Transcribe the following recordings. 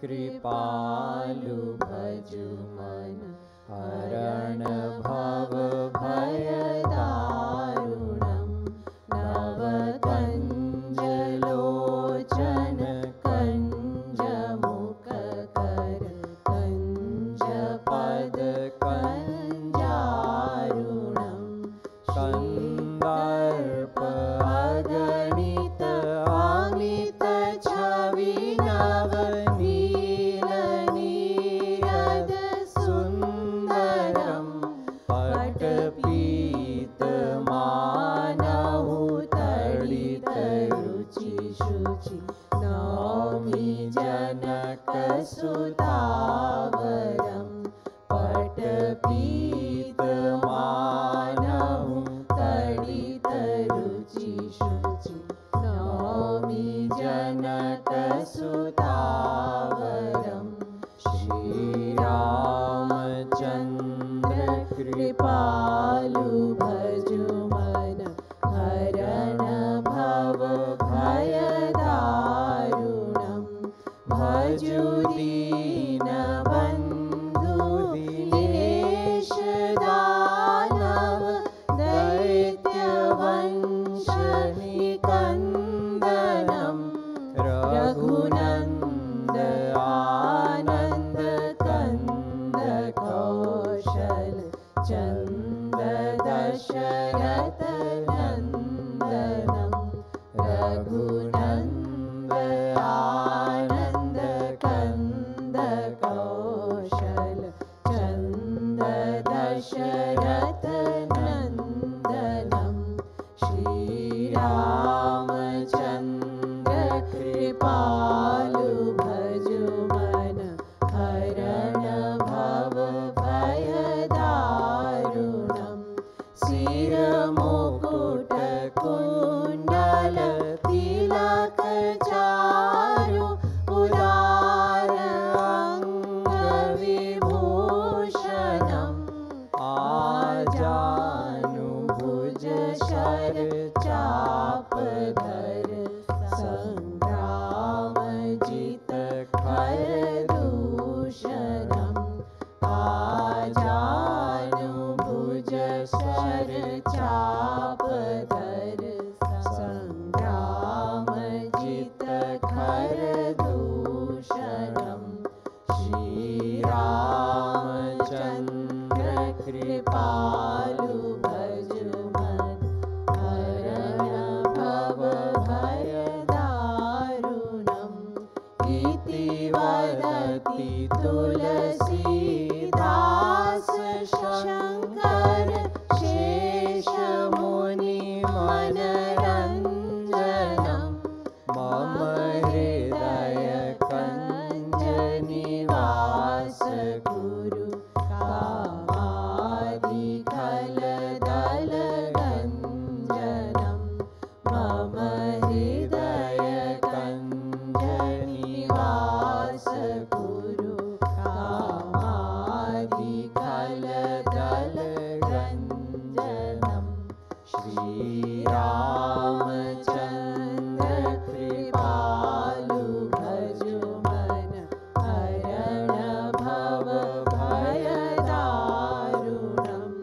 कृपालु भजु मन हरण भव भय दारुणम् नव कंज लोचन कंज मुख कर कंज पद कंजारुणम् कंदर्प अगणित अमित छवि नव नील नीरद सुंदरम पट पीत मानहु तड़ित रुचि शुचि नौमि जनक सुतावरम पट पीत मानहु तड़ित रुचि शुचि नौमि जनक सुतावरम श्री रामचंद्र कृपालु भजु मन हरण भव भय दारुणम् भजु दीन बंधु दिनेश दानव दैत्य वंश निकंदनम् रघुनंद आनंद कंद कौशल चंद दशरथ नंदनम रघुनंद आनंद कंद कौशल चंद दशरथ नंदनम श्री रामचंद्र कृपालु भजु मन हरण भव भय दारुणम् सिर मुकुट कुंडल तिलक चारु उदार अंग विभूषणम् आजानु भुज शर चाप धर संग्राम जित खर दूषणम् आजानु भुज शर चाप धर संग्राम जित खर दूषणम् श्री रामचंद्र कृपालु भजु मन हरण भव भय दारुणम् इति वदति तुलसीदास शंकर शेष मुनि मनरंजनम् मम हृदय कंज निवास गुरु कामादि खल दल गंजनम् मम हृदय कंज निवास गुरु कामादि खल दल गंजनम् श्री रामचंद्र कृपालु भजु मन हरण भव भय दारुणम्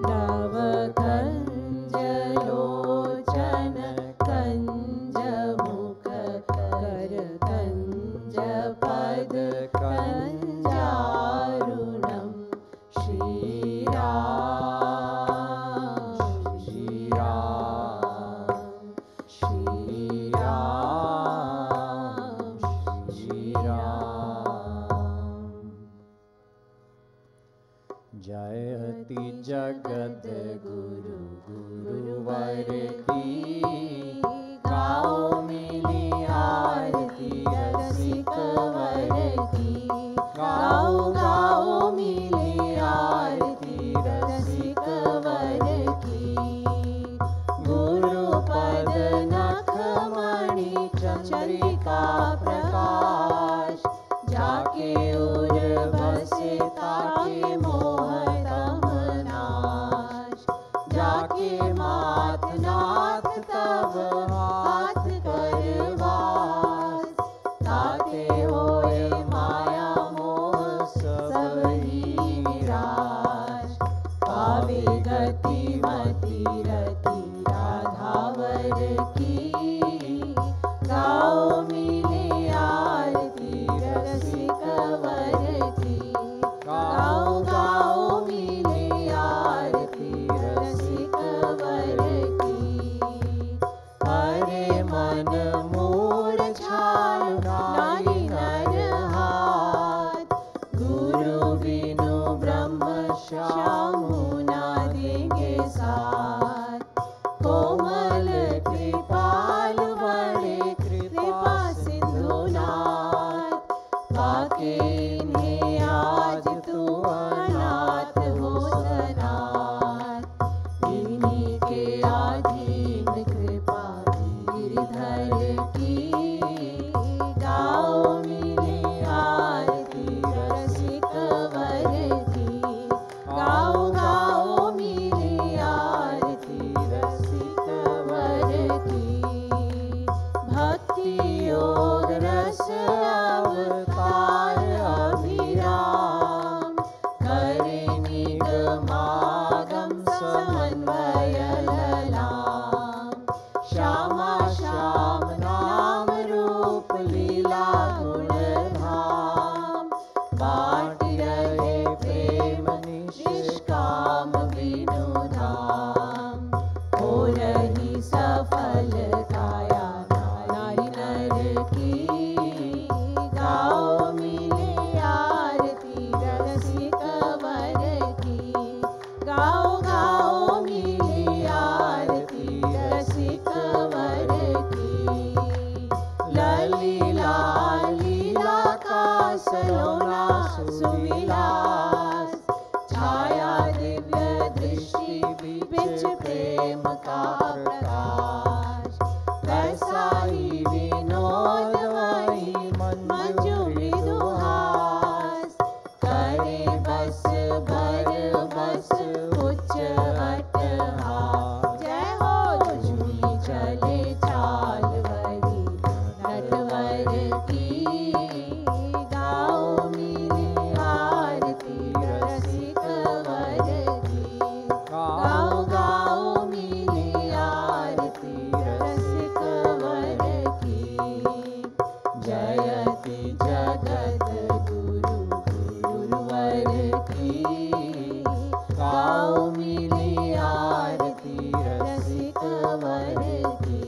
नव कंज लोचन कंज मुख कर कंज पद कंजारुणम् श्री राम श्री राम श्री राम श्री राम जयति जगत गुरु गुरुवर की गाओ मिली आरती रसिक वर की गाओ गाओ मिली आरती रसिक वर की गुरु पद नख मणि चंद्रिका प्रकाश जाके उर बसे ताके मोह तम नाश जाके इन्हें आज तू अनाथ हो सनाथ, इन्हीं के अधीन कृपा गिरधर की, गाओ मिली आरती रसिक वर की, गाओ गाओ मिली आरती रसिक वर की। भक्ति योग रस अवतार अभिराम, करे निगमागम समन्वय ललाम, श्यामा श्याम नाम रूप लीला गुण धाम, बाट रहे प्रेम निष्काम बिनु धाम, हो रही सफल काया नारी नर की, गाओ मिले आरती रसिक वर की, गाओ गाओ मिली आरती रसिक वर की। ललीला लीला का सलोना सुविलास, छाया दिव्य दृष्टि बिच प्रेम का प्रकाश, वैसा ही विनोद वही मंजू मृदुहास, करे बस भर बस उच्च अट्टहास, जय हो झूमी चले चाल वरी नटवर की, गाओ मिली आरती रसिक वर की, गाओ गाओ मिली आरती रसिक वर की। जयति जगत गुरु गुरुवर की, गाओ मिली आरती रसिक वर की,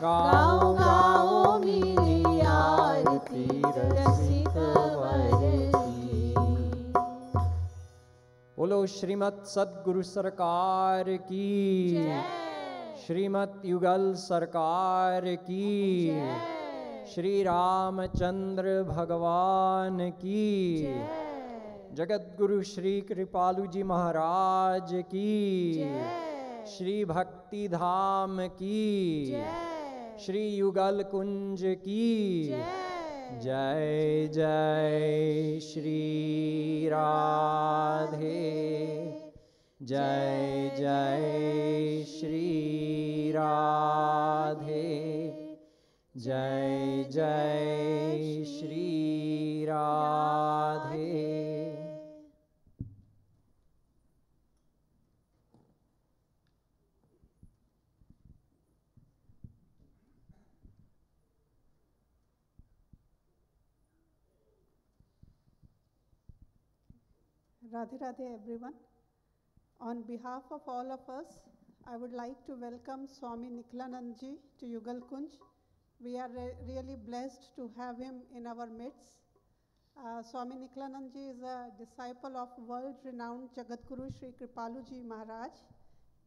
गाओ गाओ मिली आरती रसिक वर की। बोलो श्रीमत सद्गुरु सरकार की, श्रीमत युगल सरकार की, श्री रामचंद्र भगवान की, जगत गुरु श्री कृपालु जी महाराज की, श्री भक्ति धाम की, श्री युगल कुंज की, जय जय श्री राधे, जय जय श्री राधे, जय जय Shri Radhe. Radhe Radhe everyone. On behalf of all of us, I would like to welcome Swami Nikhilanand ji to Yugal Kunj. We are really blessed to have him in our midst. Swami Nikhilanand ji is a disciple of world-renowned Jagadguru Sri Kripalu ji Maharaj.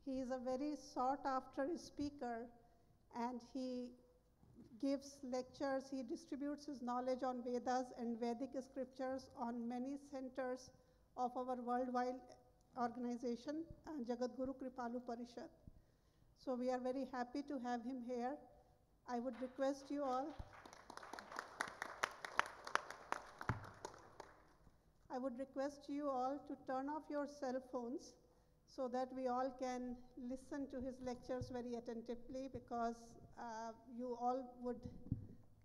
He is a very sought-after speaker, and he gives lectures. He distributes his knowledge on Vedas and Vedic scriptures on many centers of our worldwide organization, Jagadguru Kripalu Parishad. So we are very happy to have him here. I would request you all to turn off your cell phones so that we all can listen to his lectures very attentively, because you all would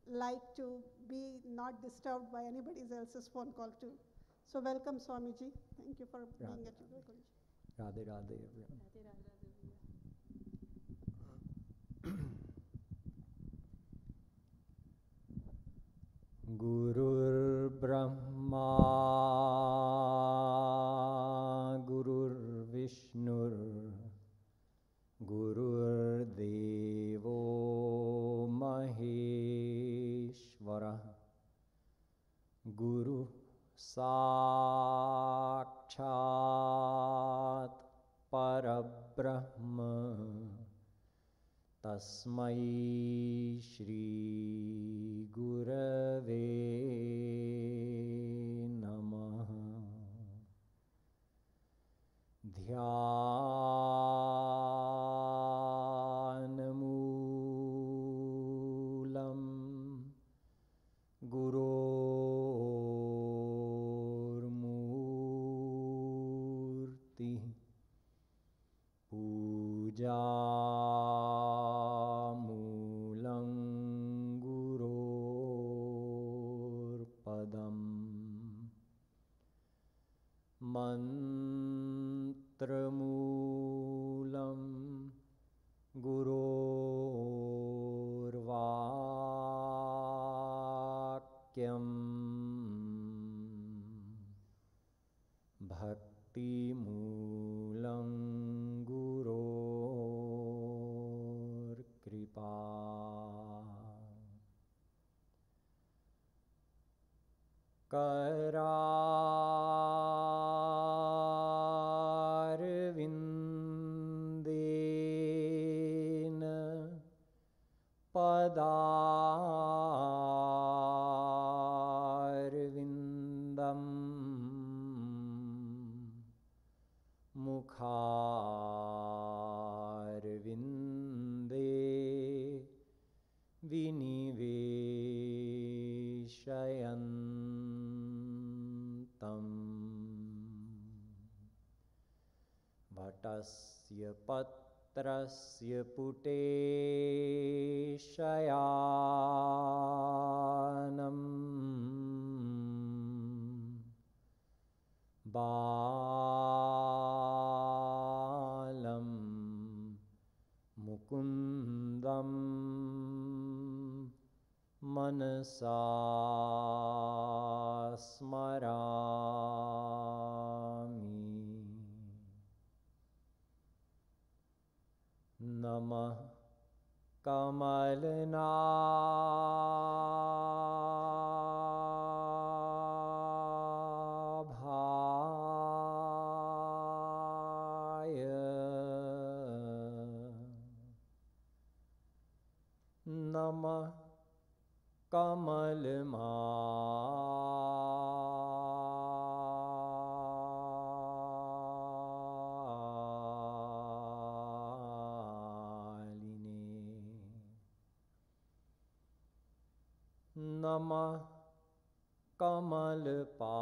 like to be not disturbed by anybody else's phone call too. So welcome, Swamiji. Thank you for being at Yugal Kunj. Radhe Radhe everyone. Gurur Brahma Gurur Vishnur Gurur Devo Maheshwara Guru Sakshat Parabrahma Tasmai Shri Gurave शास्त्रमूलं गुरोर्वाक्यं भक्तिमूलं गुरोर्कृपा। करारविन्देन पदारविन्दं मुखारविन्दे विनिवेशयन्तम् वटस्य पत्रस्य पुटे शयानम् बालं मुकुन्दं मनसा स्मरामि। नमः कमलनाभाय नमः नमः कमलपादाय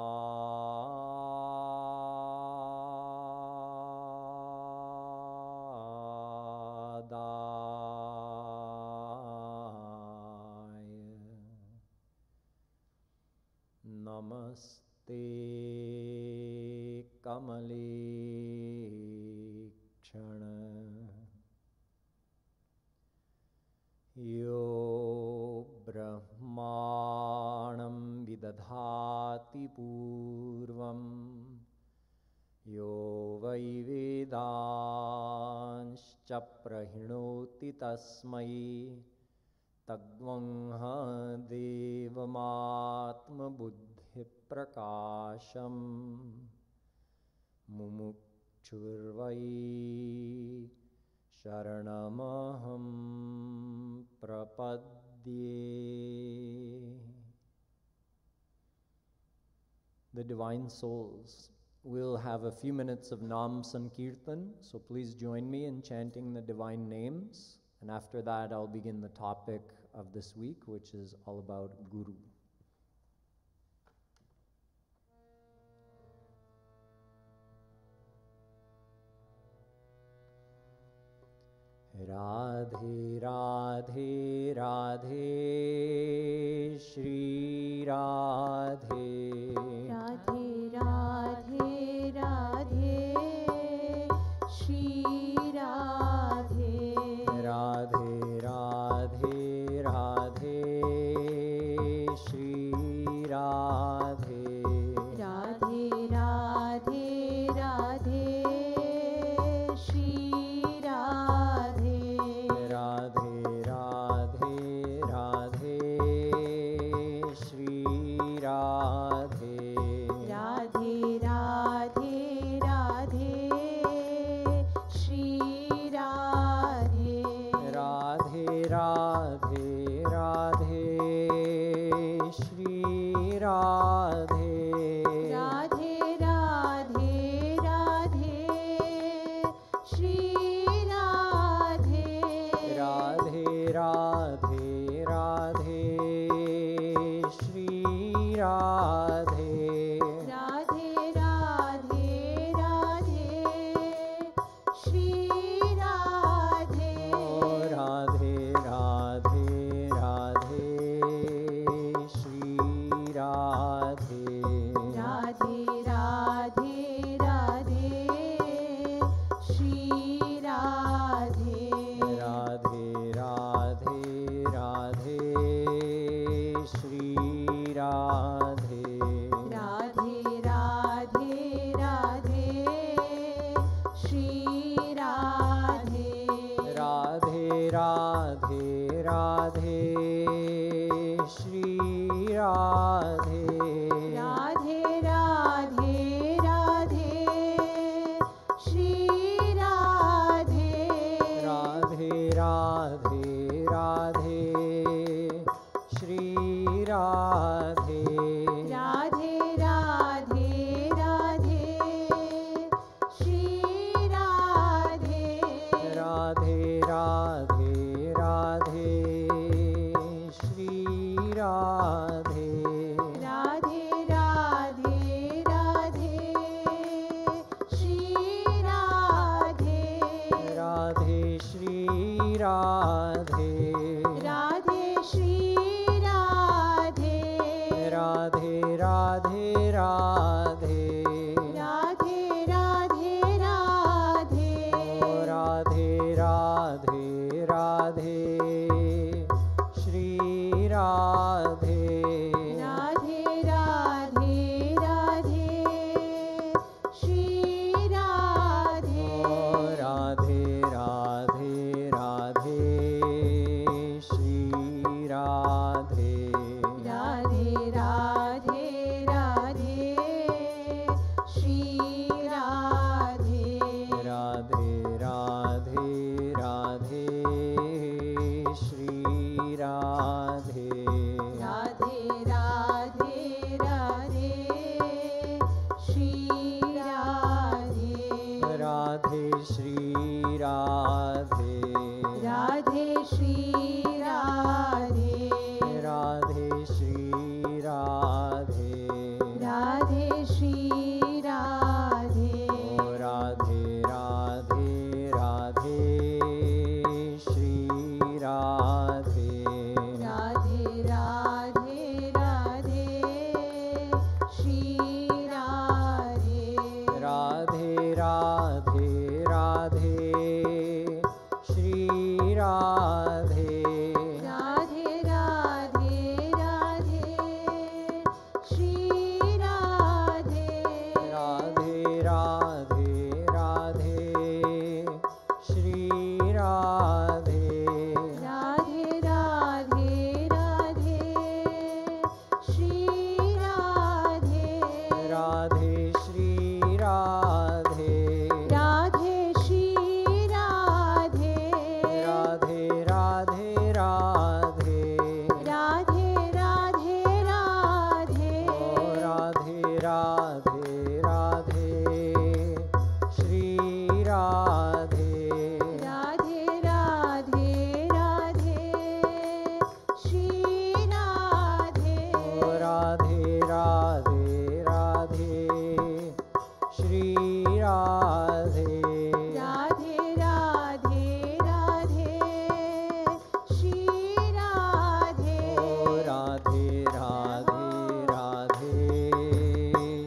नमस्ते कमलेक्षण। यो ब्रह्माणं विदधाति पूर्वं यो वै वेदांश्च प्रहिणोति तस्मै तद्वंह देवमात्मबुद्धिप्रकाशं मुमुक्षुर्वै शरणमहं प्रपद्ये। The divine souls will have a few minutes of Nam Sankirtan, so please join me in chanting the divine names, and after that I'll begin the topic of this week, which is all about Guru. Radhe Radhe Radhe Shri Radhe Radhe Radhe Radhe Shri Radhe Radhe Radhe Radhe Shri Radhe Radhe Radhe Radhe Shri Radhe Radhe Radhe Radhe Shri Radhe Radhe Radhe Radhe Shri Radhe Radhe Radhe Radhe Shri Radhe Radhe Radhe Radhe Shri Radhe Radhe Radhe Radhe Shri Radhe Radhe Radhe Radhe Shri Radhe Oh, Radhe Radhe Radhe Shri Radhe Radhe Radhe Radhe Radhe Radhe Radhe Radhe Radhe Oh Radhe Radhe Radhe Shri Radhe Radhe Radhe Radhe Shri Radhe Oh Radhe Radhe Radhe Shri Radhe Radhe Radhe Radhe Shri Radhe Radhe Radhe Radhe Shri Radhe Radhe Radhe Radhe Shri Radhe Radhe Shri Radhe Radhe Shri Radhe Radhe Shri Radhe Radhe Shri Radhe Oh Radhe Radhe Radhe Shri Radhe Radhe Radhe Radhe Shri Radhe Radhe Radhe Radhe Shri Radhe Radhe Radhe Radhe Shri Radhe Radhe Radhe Radhe Shri Radhe Radhe Radhe Radhe Shri Radhe Radhe Shri Radhe Radhe Shri Radhe Radhe Radhe Radhe Radhe Radhe Radhe Oh Radhe Radhe Radhe Shri Radhe Radhe Radhe Radhe Shri Radhe Oh Radhe Radhe Radhe Shri Radhe Radhe Radhe Radhe Shri Radhe Oh Radhe Radhe Radhe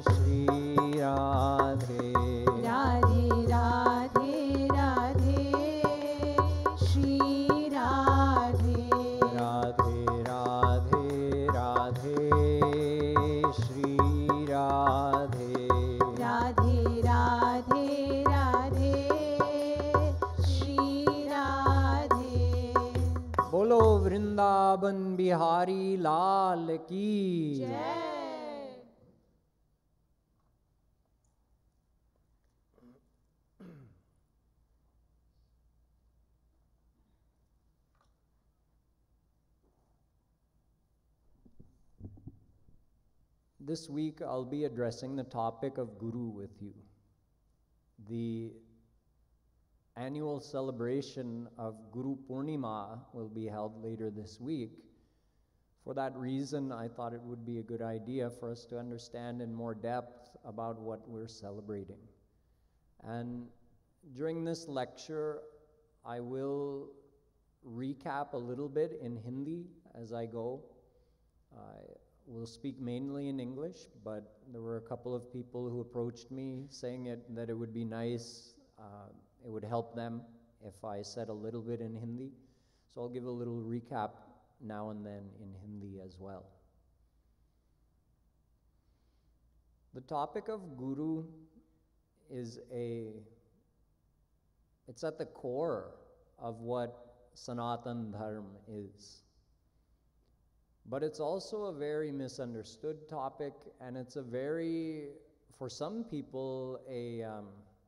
Shri Radhe Radhe Radhe Radhe Shri Radhe Radhe Radhe Radhe Shri Radhe Radhe Radhe Radhe Shri Radhe बोलो वृंदावन बिहारी लाल की Jai This week I'll be addressing the topic of Guru with you. The annual celebration of Guru Purnima will be held later this week. For that reason, I thought it would be a good idea for us to understand in more depth about what we're celebrating. And during this lecture, I will recap a little bit in Hindi as I go. I will speak mainly in English, but there were a couple of people who approached me saying that it would be nice, it would help them if I said a little bit in Hindi. So I'll give a little recap now and then in Hindi as well. The topic of Guru is it's at the core of what Sanatan Dharma is. But it's also a very misunderstood topic, and it's for some people,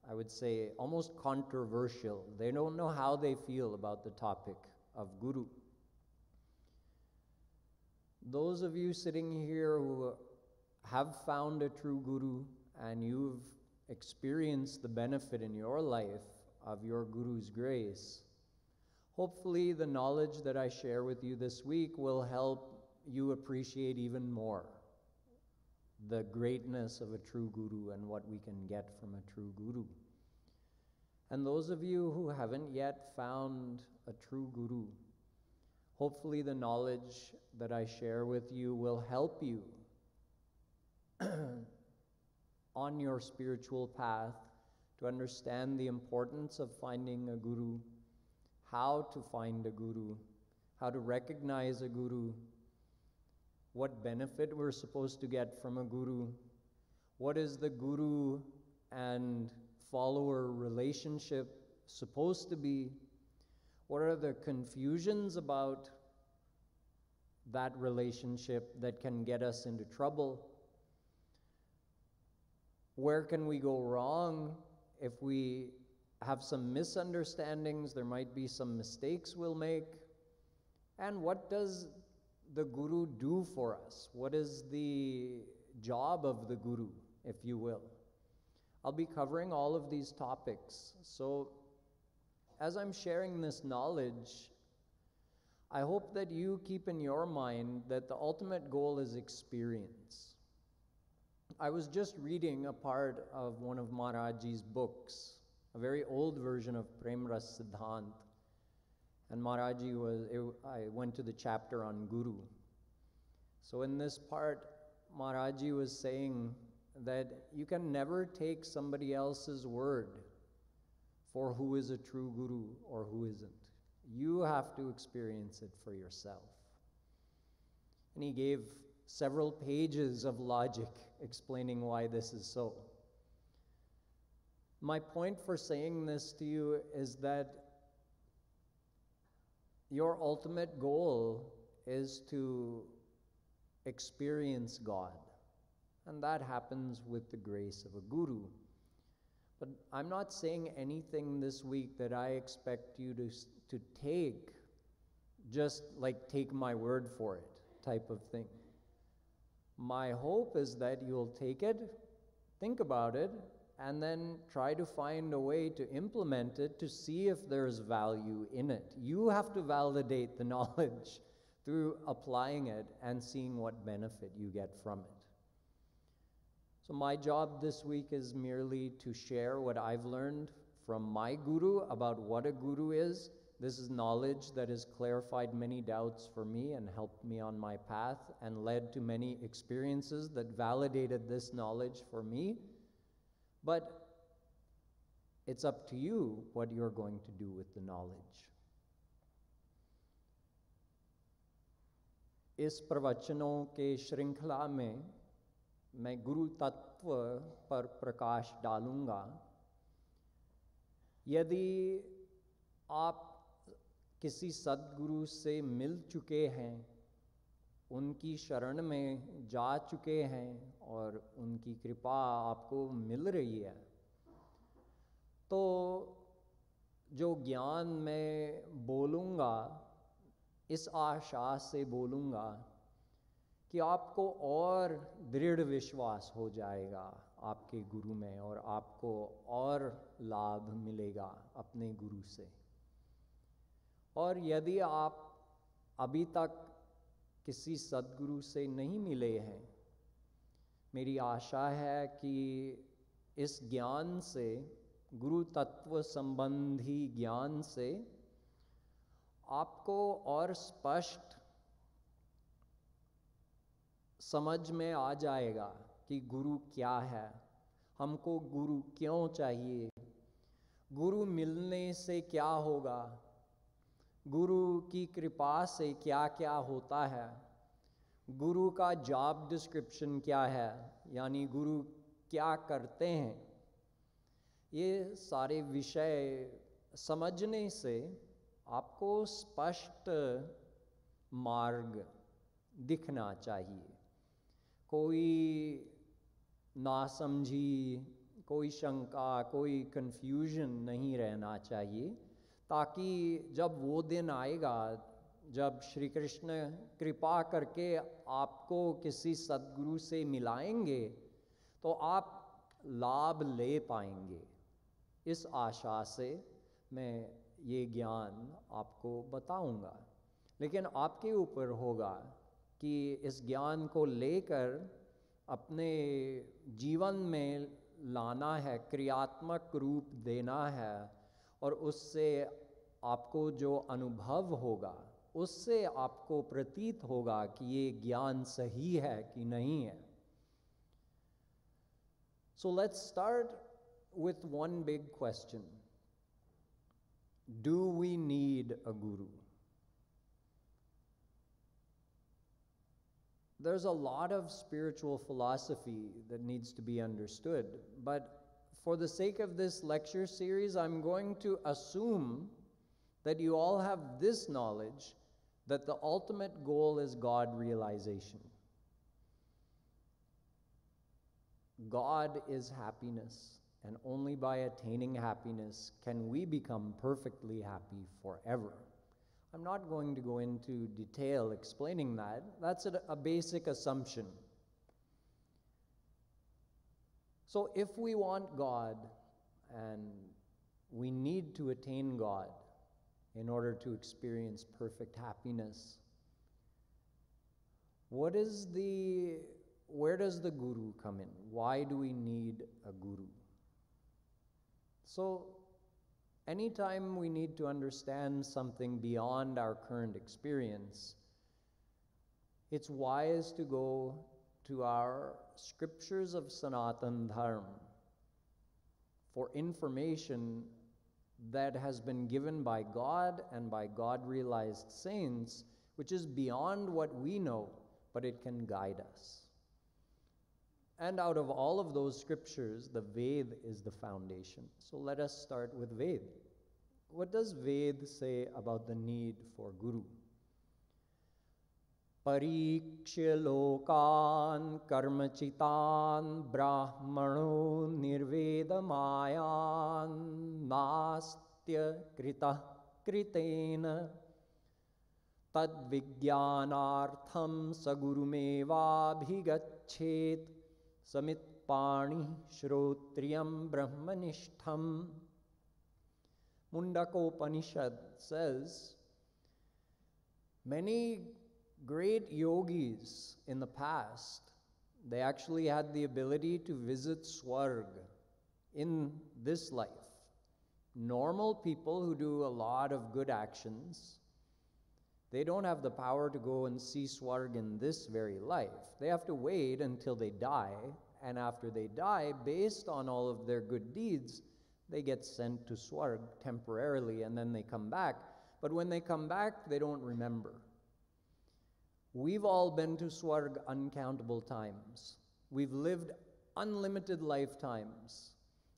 I would say, almost controversial. They don't know how they feel about the topic of Guru. Those of you sitting here who have found a true Guru and you've experienced the benefit in your life of your Guru's grace, hopefully the knowledge that I share with you this week will help you appreciate even more the greatness of a true Guru and what we can get from a true Guru. And those of you who haven't yet found a true Guru, hopefully the knowledge that I share with you will help you on your spiritual path, to understand the importance of finding a guru, how to find a guru, how to recognize a guru, what benefit we're supposed to get from a guru, what is the guru and follower relationship supposed to be, what are the confusions about that relationship that can get us into trouble, where can we go wrong if we have some misunderstandings, there might be some mistakes we'll make, and what does the guru do for us? What is the job of the guru, if you will? I'll be covering all of these topics. So as I'm sharing this knowledge, I hope that you keep in your mind that the ultimate goal is experience. I was just reading a part of one of Maharajji's books, a very old version of Prem Ras Siddhant. And Maharajji I went to the chapter on Guru. So in this part, Maharajji was saying that you can never take somebody else's word for who is a true Guru or who isn't. You have to experience it for yourself. And he gave several pages of logic explaining why this is so. My point for saying this to you is that your ultimate goal is to experience God. And that happens with the grace of a guru. But I'm not saying anything this week that I expect you to take, just like take my word for it type of thing. My hope is that you'll take it, think about it, and then try to find a way to implement it to see if there's value in it. You have to validate the knowledge through applying it and seeing what benefit you get from it. So my job this week is merely to share what I've learned from my guru about what a guru is. This is knowledge that has clarified many doubts for me and helped me on my path and led to many experiences that validated this knowledge for me. But it's up to you what you're going to do with the knowledge. इस प्रवचनों के श्रृंखला में मैं गुरु तत्व पर प्रकाश डालूंगा। यदि आप किसी सद्गुरु से मिल चुके हैं, उनकी शरण में जा चुके हैं और उनकी कृपा आपको मिल रही है, तो जो ज्ञान मैं बोलूँगा इस आशा से बोलूँगा कि आपको और दृढ़ विश्वास हो जाएगा आपके गुरु में और आपको और लाभ मिलेगा अपने गुरु से। और यदि आप अभी तक किसी सद्गुरु से नहीं मिले हैं, मेरी आशा है कि इस ज्ञान से, गुरु तत्व संबंधी ज्ञान से आपको और स्पष्ट समझ में आ जाएगा कि गुरु क्या है, हमको गुरु क्यों चाहिए, गुरु मिलने से क्या होगा, गुरु की कृपा से क्या क्या होता है, गुरु का जॉब डिस्क्रिप्शन क्या है, यानी गुरु क्या करते हैं। ये सारे विषय समझने से आपको स्पष्ट मार्ग दिखना चाहिए। कोई नासमझी, कोई शंका, कोई कन्फ्यूजन नहीं रहना चाहिए, ताकि जब वो दिन आएगा जब श्री कृष्ण कृपा करके आपको किसी सद्गुरु से मिलाएंगे तो आप लाभ ले पाएंगे। इस आशा से मैं ये ज्ञान आपको बताऊंगा, लेकिन आपके ऊपर होगा कि इस ज्ञान को लेकर अपने जीवन में लाना है, क्रियात्मक रूप देना है, और उससे आपको जो अनुभव होगा उससे आपको प्रतीत होगा कि ये ज्ञान सही है कि नहीं है। So let's start with one big question. Do we need a guru? There's a lot of spiritual philosophy that needs to be understood, but for the sake of this lecture series, I'm going to assume that you all have this knowledge that the ultimate goal is God realization. God is happiness, and only by attaining happiness can we become perfectly happy forever. I'm not going to go into detail explaining that. That's a basic assumption. So if we want God, and we need to attain God in order to experience perfect happiness, where does the guru come in? Why do we need a guru? So, anytime we need to understand something beyond our current experience, it's wise to go to our scriptures of Sanatan Dharma for information that has been given by God and by God-realized saints, which is beyond what we know, but it can guide us. And out of all of those scriptures, the Ved is the foundation. So let us start with Ved. What does Ved say about the need for Guru? Parikshya lokan karmachitan brahmano nirvedamayan nastya krita kritena tad vijnanartham sagurumeva bhigachet samitpani shrotriyam brahmanishtham. Mundakopanishad says, many great yogis in the past, they actually had the ability to visit Swarg in this life. Normal people who do a lot of good actions, they don't have the power to go and see Swarg in this very life. They have to wait until they die, and after they die, based on all of their good deeds, they get sent to Swarg temporarily, and then they come back. But when they come back, they don't remember. We've all been to Swarg uncountable times. We've lived unlimited lifetimes.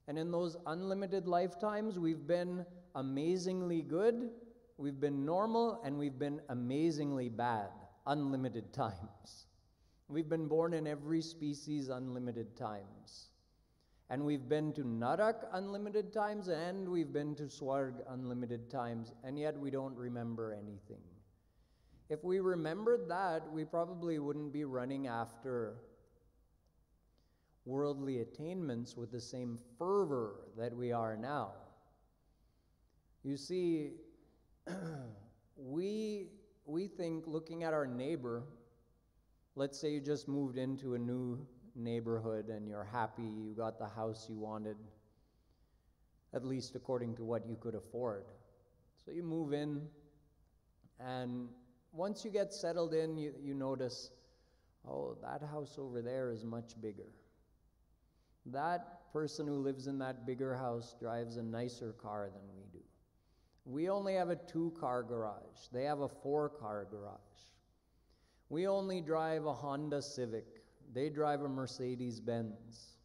And in those unlimited lifetimes, we've been amazingly good, we've been normal, and we've been amazingly bad, unlimited times. We've been born in every species unlimited times. And we've been to Narak unlimited times, and we've been to Swarg unlimited times, and yet we don't remember anything. If we remembered that, we probably wouldn't be running after worldly attainments with the same fervor that we are now. You see, we think, looking at our neighbor, let's say you just moved into a new neighborhood and you're happy, you got the house you wanted, at least according to what you could afford. So you move in, and once you get settled in, you notice, oh, that house over there is much bigger. That person who lives in that bigger house drives a nicer car than we do. We only have a 2-car garage. They have a 4-car garage. We only drive a Honda Civic. They drive a Mercedes-Benz.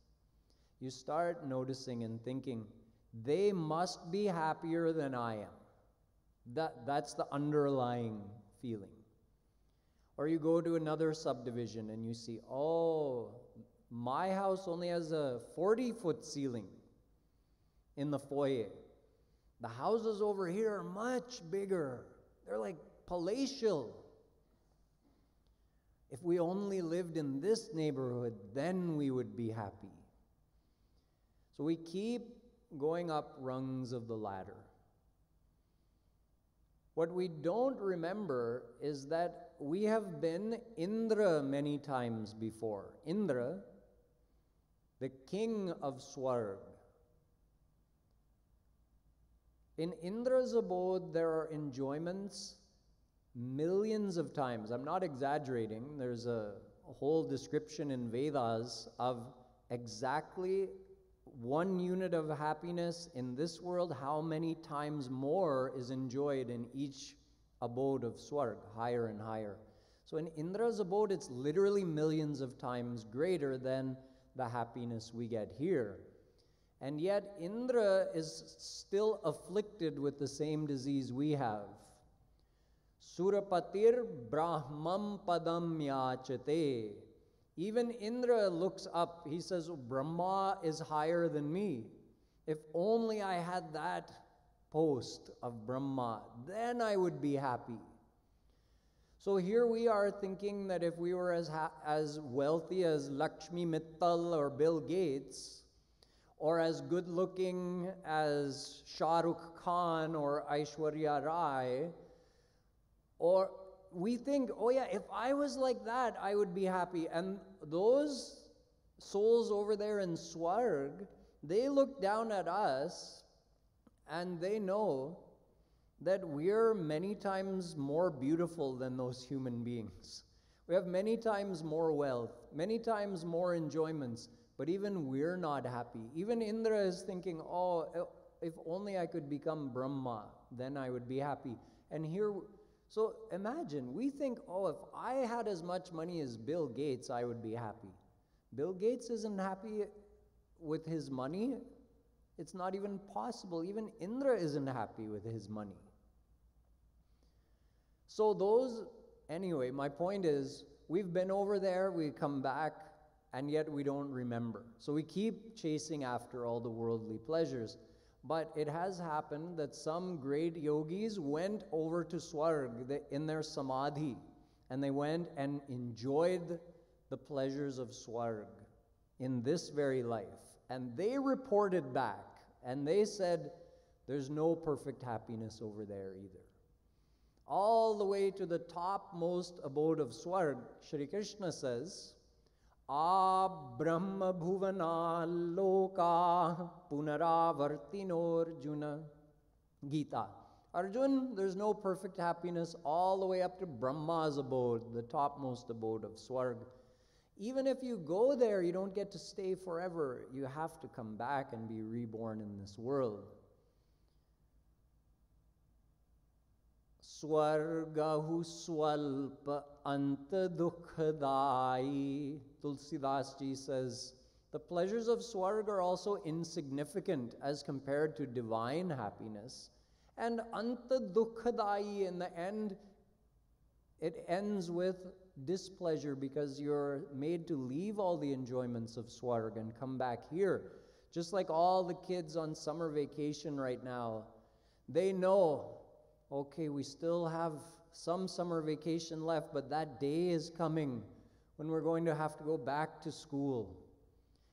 You start noticing and thinking, they must be happier than I am. That's the underlying feeling. Or you go to another subdivision and you see, oh, my house only has a 40-foot ceiling in the foyer. The houses over here are much bigger. They're like palatial. If we only lived in this neighborhood, then we would be happy. So we keep going up rungs of the ladder. What we don't remember is that we have been Indra many times before. Indra, the king of Swarg. In Indra's abode, there are enjoyments millions of times. I'm not exaggerating. There's a whole description in Vedas of exactly 1 unit of happiness in this world, how many times more is enjoyed in each abode of Swarg, higher and higher. So in Indra's abode, it's literally millions of times greater than the happiness we get here. And yet Indra is still afflicted with the same disease we have. Surapatir Brahmam Padam Yachate. Even Indra looks up. He says, Brahma is higher than me. If only I had that post of Brahma, then I would be happy. So here we are thinking that if we were as wealthy as Lakshmi Mittal or Bill Gates, or as good looking as Shah Rukh Khan or Aishwarya Rai, or we think, oh yeah, if I was like that, I would be happy. And those souls over there in Swarg, they look down at us and they know that we're many times more beautiful than those human beings. We have many times more wealth, many times more enjoyments, but even we're not happy. Even Indra is thinking, oh, if only I could become Brahma, then I would be happy. And here, so imagine, we think, oh, if I had as much money as Bill Gates, I would be happy. Bill Gates isn't happy with his money. It's not even possible. Even Indra isn't happy with his money. So anyway, my point is, we've been over there, we come back, and yet we don't remember. So we keep chasing after all the worldly pleasures. But it has happened that some great yogis went over to Swarg in their samadhi, and they went and enjoyed the pleasures of Swarg in this very life. And they reported back, and they said, there's no perfect happiness over there either. All the way to the topmost abode of Swarg, Shri Krishna says, Brahma bhuvana loka punaravartino Arjuna. Gita. Arjun, there's no perfect happiness all the way up to Brahma's abode, the topmost abode of Swarg. Even if you go there, you don't get to stay forever. You have to come back and be reborn in this world. Swargahu swalpa anta dukhdai. Tulsidas Ji says, the pleasures of Swarg are also insignificant as compared to divine happiness. And anta dukhdai, in the end, it ends with displeasure because you're made to leave all the enjoyments of Swarg and come back here. Just like all the kids on summer vacation right now, they know, okay, we still have some summer vacation left, but that day is coming when we're going to have to go back to school.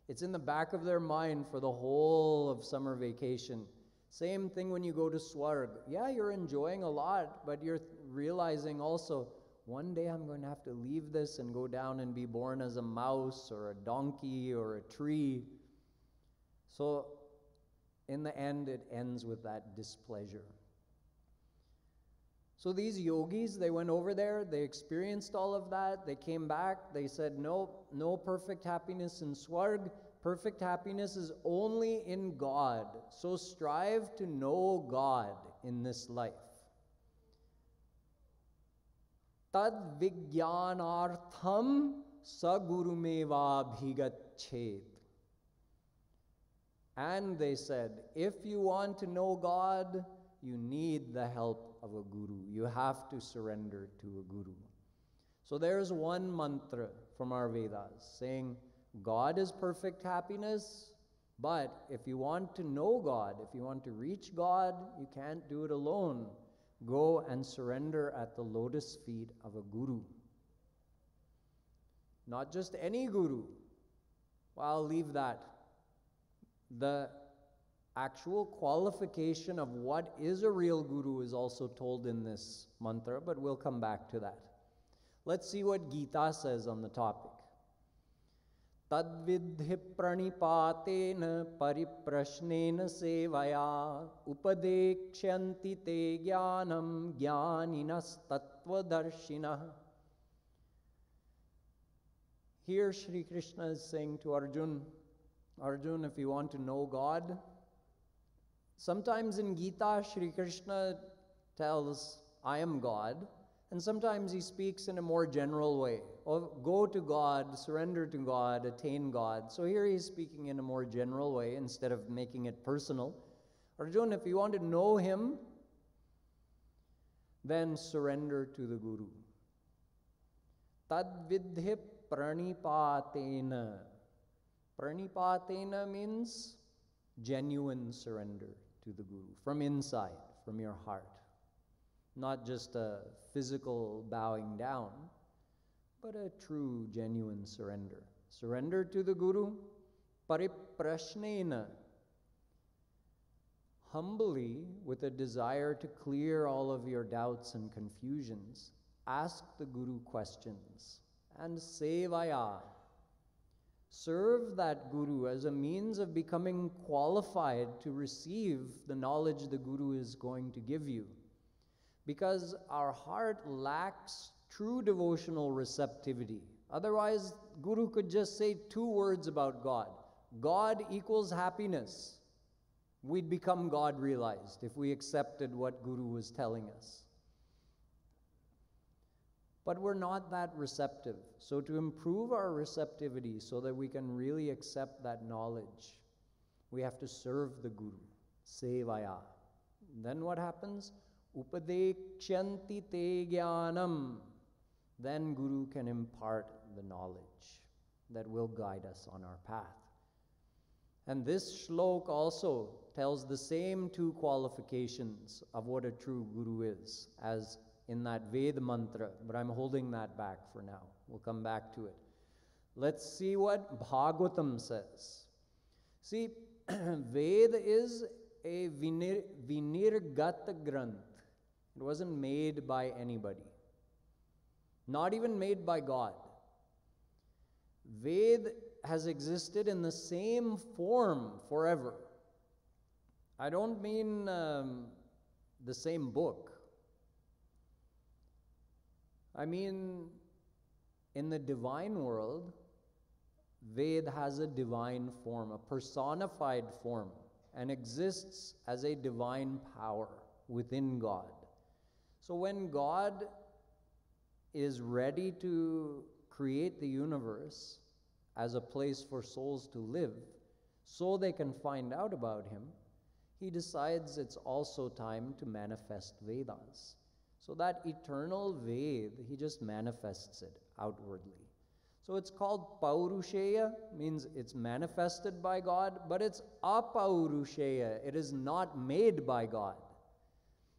It's in the back of their mind for the whole of summer vacation. Same thing when you go to Swarg. Yeah, you're enjoying a lot, but you're realizing also, one day I'm going to have to leave this and go down and be born as a mouse or a donkey or a tree. So in the end, it ends with that displeasure. So these yogis, they went over there, they experienced all of that, they came back, they said, no perfect happiness in Swarg. Perfect happiness is only in God. So strive to know God in this life. Tad vijnanartham sagurumeva bhigachet. And they said, if you want to know God, you need the help of a guru. You have to surrender to a guru. So there's one mantra from our Vedas saying, God is perfect happiness, but if you want to know God, if you want to reach God, you can't do it alone. Go and surrender at the lotus feet of a guru. Not just any guru. Well, I'll leave that. The actual qualification of what is a real guru is also told in this mantra, but we'll come back to that. Let's see what Gita says on the topic. Tadvidhi pranipatena pariprashnena sevaya upadekshanti te jnanam jnaninas tattvadarshina. Here Shri Krishna is saying to Arjun, Arjun, if you want to know God, sometimes in Gita, Shri Krishna tells, I am God, and sometimes he speaks in a more general way. Go to God, surrender to God, attain God. So here he's speaking in a more general way instead of making it personal. Arjun, if you want to know him, then surrender to the Guru. Tad vidhi pranipatena. Pranipatena means genuine surrender to the Guru, from inside, from your heart. Not just a physical bowing down, but a true, genuine surrender. Surrender to the Guru, pariprashnena. Humbly, with a desire to clear all of your doubts and confusions, ask the Guru questions. And sevaya. Serve that Guru as a means of becoming qualified to receive the knowledge the Guru is going to give you. Because our heart lacks true devotional receptivity. Otherwise, Guru could just say 2 words about God. God equals happiness. We'd become God realized if we accepted what Guru was telling us. But we're not that receptive. So to improve our receptivity so that we can really accept that knowledge, we have to serve the Guru. Sevaya. Then what happens? Upadekshanti te jnanam. Then Guru can impart the knowledge that will guide us on our path. And this shlok also tells the same 2 qualifications of what a true Guru is, as in that Veda mantra, but I'm holding that back for now. We'll come back to it. Let's see what Bhagavatam says. See, Veda is a vinirgata granth. It wasn't made by anybody. Not even made by God. Veda has existed in the same form forever. I don't mean the same book. I mean, in the divine world, Ved has a divine form, a personified form, and exists as a divine power within God. So when God is ready to create the universe as a place for souls to live, so they can find out about him, he decides it's also time to manifest Vedas. So that eternal Ved, he just manifests it outwardly. So it's called Paurusheya, means it's manifested by God, but it's Apaurusheya. It is not made by God.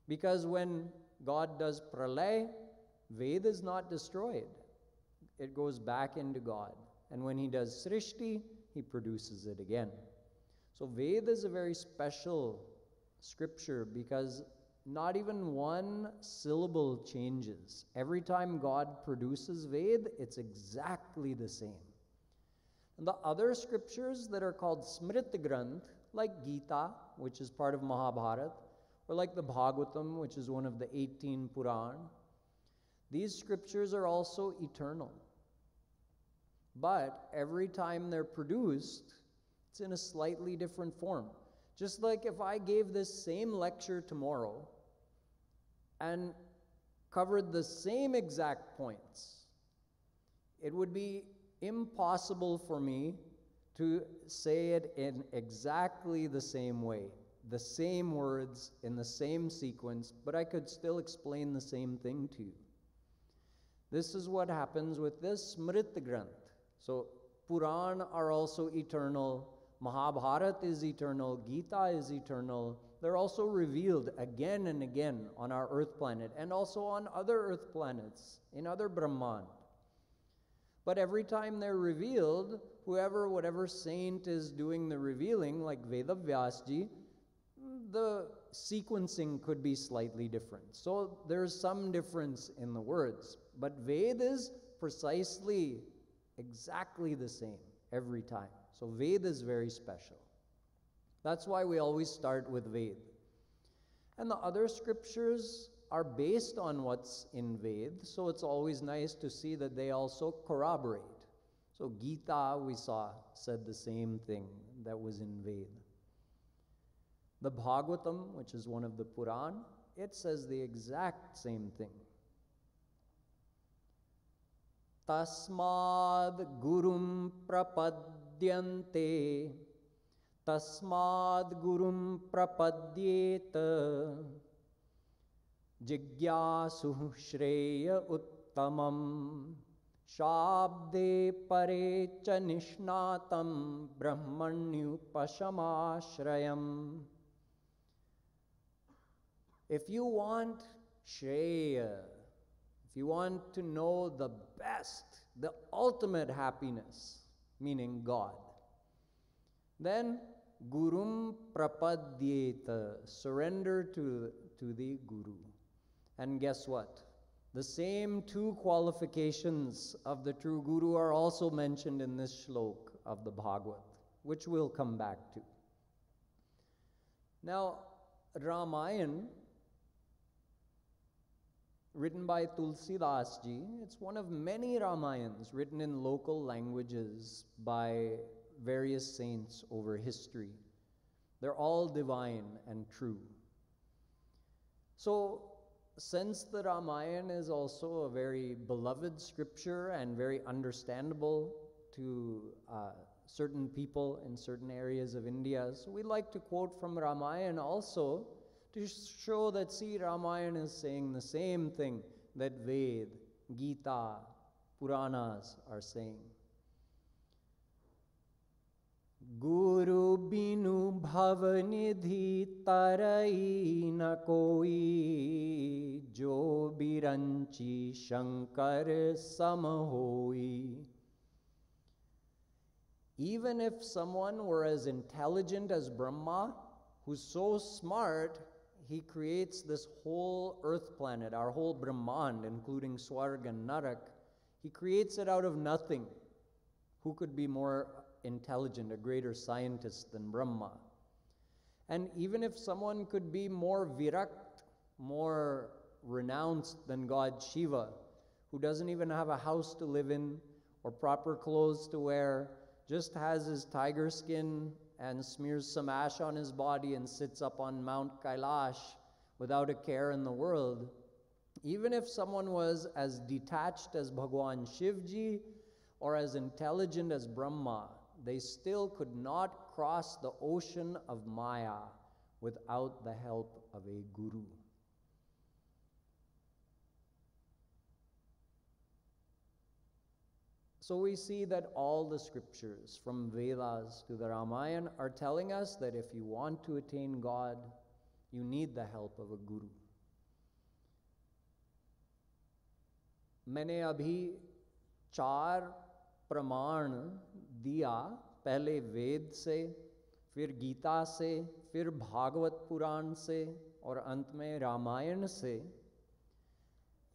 Because when God does Pralay, Ved is not destroyed. It goes back into God. And when he does Srishti, he produces it again. So Ved is a very special scripture because not even one syllable changes. Every time God produces Ved, it's exactly the same. And the other scriptures that are called Smriti Granth, like Gita, which is part of Mahabharata, or like the Bhagavatam, which is one of the 18 Puran, these scriptures are also eternal. But every time they're produced, it's in a slightly different form. Just like if I gave this same lecture tomorrow and covered the same exact points, it would be impossible for me to say it in exactly the same way, the same words in the same sequence, but I could still explain the same thing to you. This is what happens with this Smriti Granth. So Puran are also eternal, Mahabharata is eternal, Gita is eternal. They're also revealed again and again on our earth planet and also on other earth planets, in other Brahman. But every time they're revealed, whatever saint is doing the revealing, like Vedavyasji, the sequencing could be slightly different. So there's some difference in the words. But Ved is precisely exactly the same every time. So Ved is very special. That's why we always start with Ved. And the other scriptures are based on what's in Ved, so it's always nice to see that they also corroborate. So Gita, we saw, said the same thing that was in Ved. The Bhagavatam, which is one of the Puran, it says the exact same thing. Tasmad gurum prapadyante, tasmad gurum prapadyeta, jigyasu shreya uttamam, shabde pare cha nishnatam, brahmanyupashamashrayam. If you want shreya, if you want to know the best, the ultimate happiness, meaning God, then gurum prapadyeta, surrender to the Guru. And guess what? The same two qualifications of the true Guru are also mentioned in this shlok of the Bhagavad, which we'll come back to. Now, Ramayana, written by Tulsidas ji, it's one of many Ramayans written in local languages by various saints over history. They're all divine and true. So, since the Ramayana is also a very beloved scripture and very understandable to certain people in certain areas of India, so we like to quote from Ramayana also to show that, see, Ramayana is saying the same thing that Ved, Gita, Puranas are saying. Guru binu bhavanidhi tarai na koi, jo biranchi shankar sam hoi. Even if someone were as intelligent as Brahma, who's so smart, he creates this whole earth planet, our whole Brahmand, including Swarg and Narak. He creates it out of nothing. Who could be more intelligent, a greater scientist than Brahma? And even if someone could be more virakt, more renounced than God Shiva, who doesn't even have a house to live in or proper clothes to wear, just has his tiger skin and smears some ash on his body and sits up on Mount Kailash without a care in the world, even if someone was as detached as Bhagwan Shivji or as intelligent as Brahma, they still could not cross the ocean of Maya without the help of a guru. So we see that all the scriptures, from Vedas to the Ramayana, are telling us that if you want to attain God, you need the help of a guru. मैंने अभी 4 प्रमाण दिया, पहले वेद से, फिर गीता से, फिर भागवत पुराण से और अंत में रामायण से,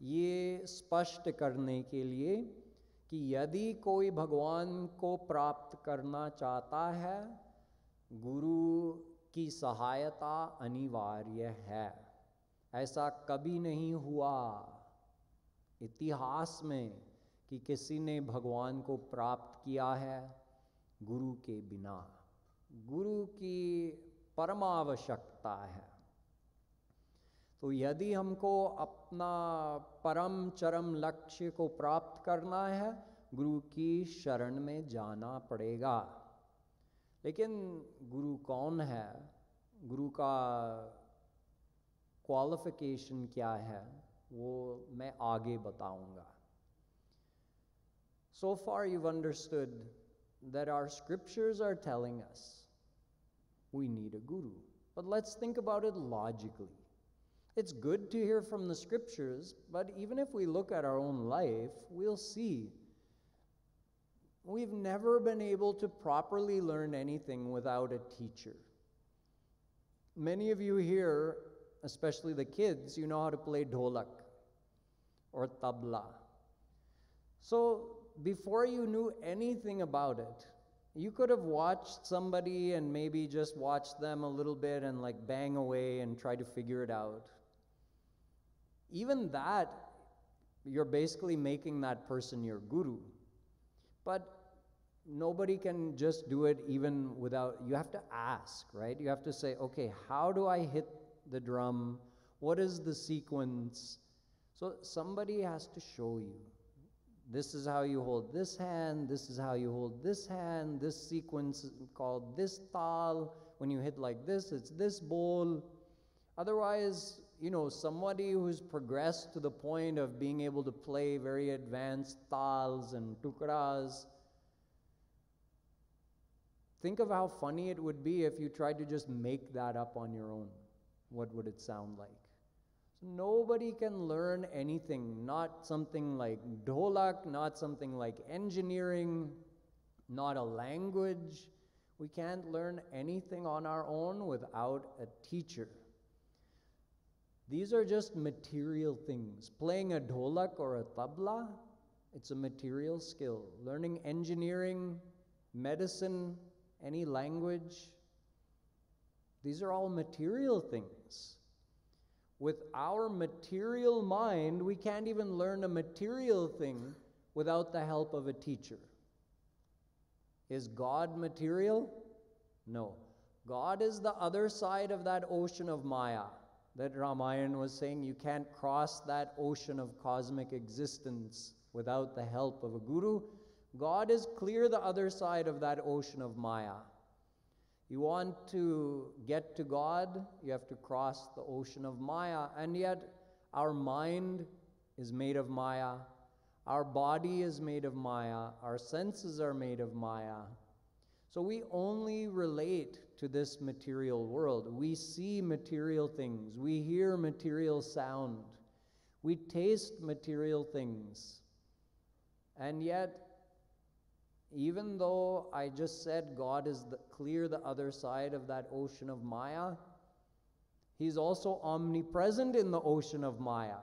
ये स्पष्ट करने के लिए कि यदि कोई भगवान को प्राप्त करना चाहता है, गुरु की सहायता अनिवार्य है। ऐसा कभी नहीं हुआ इतिहास में कि किसी ने भगवान को प्राप्त किया है गुरु के बिना। गुरु की परमावश्यकता है। तो यदि हमको अपना परम चरम लक्ष्य को प्राप्त करना है, गुरु की शरण में जाना पड़ेगा। लेकिन गुरु कौन है, गुरु का क्वालिफिकेशन क्या है, वो मैं आगे बताऊंगा। So far you've understood that our scriptures are telling us we need a guru. But let's think about it logically. It's good to hear from the scriptures, but even if we look at our own life, we'll see we've never been able to properly learn anything without a teacher. Many of you here, especially the kids, you know how to play dholak or tabla. So before you knew anything about it, you could have watched somebody and maybe just watched them a little bit and like bang away and try to figure it out. Even that, you're basically making that person your guru. But nobody can just do it even without, you have to ask, right? You have to say, okay, how do I hit the drum? What is the sequence? So somebody has to show you. This is how you hold this hand, this is how you hold this hand, this sequence is called this tal. When you hit like this, it's this bowl. Otherwise, somebody who's progressed to the point of being able to play very advanced tals and tukras, think of how funny it would be if you tried to just make that up on your own. What would it sound like? So nobody can learn anything, not something like dholak, not something like engineering, not a language. We can't learn anything on our own without a teacher. These are just material things. Playing a dholak or a tabla, it's a material skill. Learning engineering, medicine, any language, these are all material things. With our material mind, we can't even learn a material thing without the help of a teacher. Is God material? No. God is the other side of that ocean of Maya that Ramayana was saying. You can't cross that ocean of cosmic existence without the help of a guru. God is clear the other side of that ocean of Maya. You want to get to God, you have to cross the ocean of Maya. And yet, our mind is made of Maya. Our body is made of Maya. Our senses are made of Maya. So we only relate to this material world. We see material things. We hear material sound. We taste material things. And yet, even though I just said God is clear the other side of that ocean of Maya, He's also omnipresent in the ocean of Maya.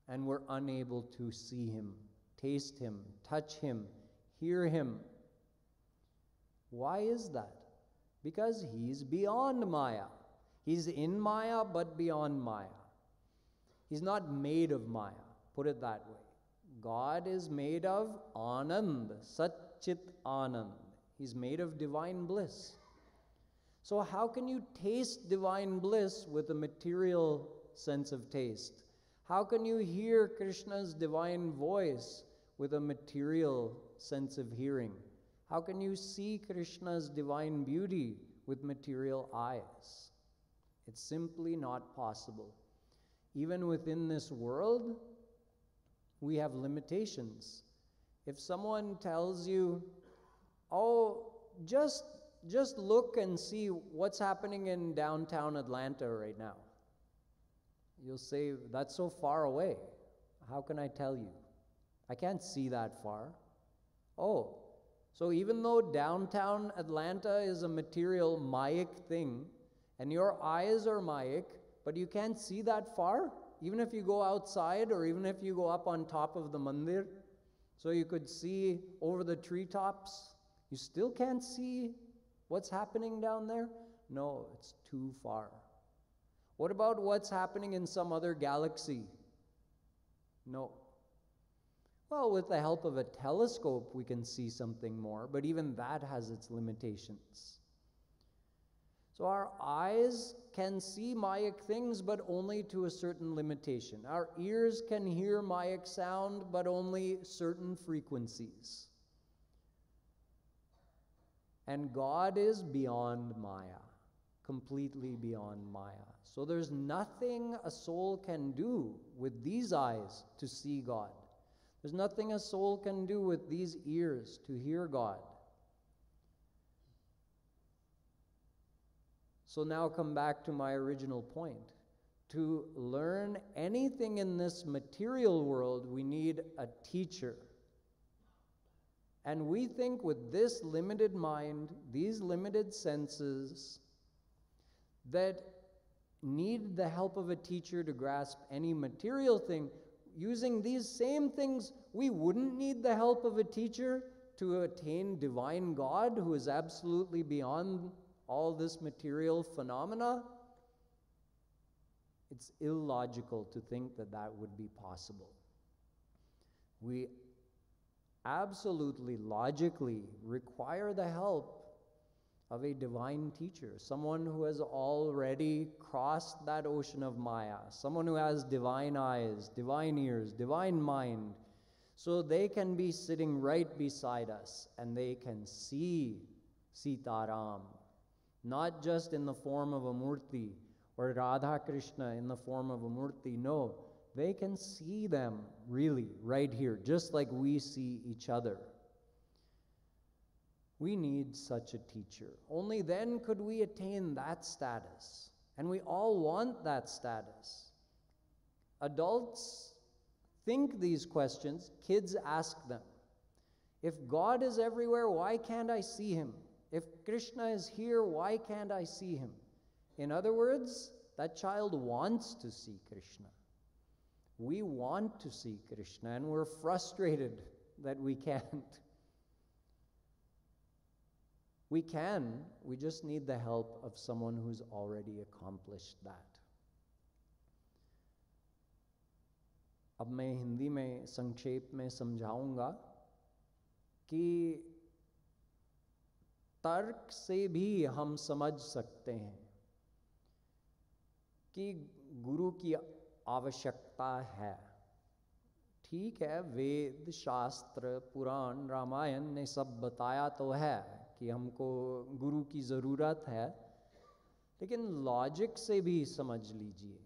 And we're unable to see Him, taste Him, touch Him, hear Him. Why is that? Because He's beyond Maya. He's in Maya, but beyond Maya. He's not made of Maya, put it that way. God is made of Anand, Satchit Anand. He's made of divine bliss. So how can you taste divine bliss with a material sense of taste? How can you hear Krishna's divine voice with a material sense of hearing? How can you see Krishna's divine beauty with material eyes? It's simply not possible. Even within this world, we have limitations. If someone tells you, oh, just look and see what's happening in downtown Atlanta right now, you'll say, that's so far away. How can I tell you? I can't see that far. Oh, so even though downtown Atlanta is a material Mayic thing, and your eyes are Mayic, but you can't see that far? Even if you go outside or even if you go up on top of the mandir, so you could see over the treetops, you still can't see what's happening down there? No, it's too far. What about what's happening in some other galaxy? No. Well, with the help of a telescope, we can see something more, but even that has its limitations. So our eyes can see Mayic things, but only to a certain limitation. Our ears can hear Mayic sound, but only certain frequencies. And God is beyond Maya, completely beyond Maya. So there's nothing a soul can do with these eyes to see God. There's nothing a soul can do with these ears to hear God. So now come back to my original point. To learn anything in this material world, we need a teacher. And we think with this limited mind, these limited senses, that need the help of a teacher to grasp any material thing. Using these same things, we wouldn't need the help of a teacher to attain divine God, who is absolutely beyond all this material phenomena. It's illogical to think that that would be possible. We absolutely, logically require the help of a divine teacher, someone who has already crossed that ocean of Maya, someone who has divine eyes, divine ears, divine mind, so they can be sitting right beside us and they can see Sitaram, not just in the form of a murti or Radha Krishna in the form of a murti. No, they can see them really right here, just like we see each other. We need such a teacher. Only then could we attain that status. And we all want that status. Adults think these questions, kids ask them. If God is everywhere, why can't I see him? If Krishna is here, why can't I see him? In other words, that child wants to see Krishna. We want to see Krishna, and we're frustrated that we can't. We can, we just need the help of someone who's already accomplished that. अब मैं हिंदी में संक्षेप में समझाऊंगा कि तर्क से भी हम समझ सकते हैं कि गुरु की आवश्यकता है। ठीक है, वेद, शास्त्र, पुराण, रामायण ने सब बताया तो है कि हमको गुरु की ज़रूरत है, लेकिन लॉजिक से भी समझ लीजिए।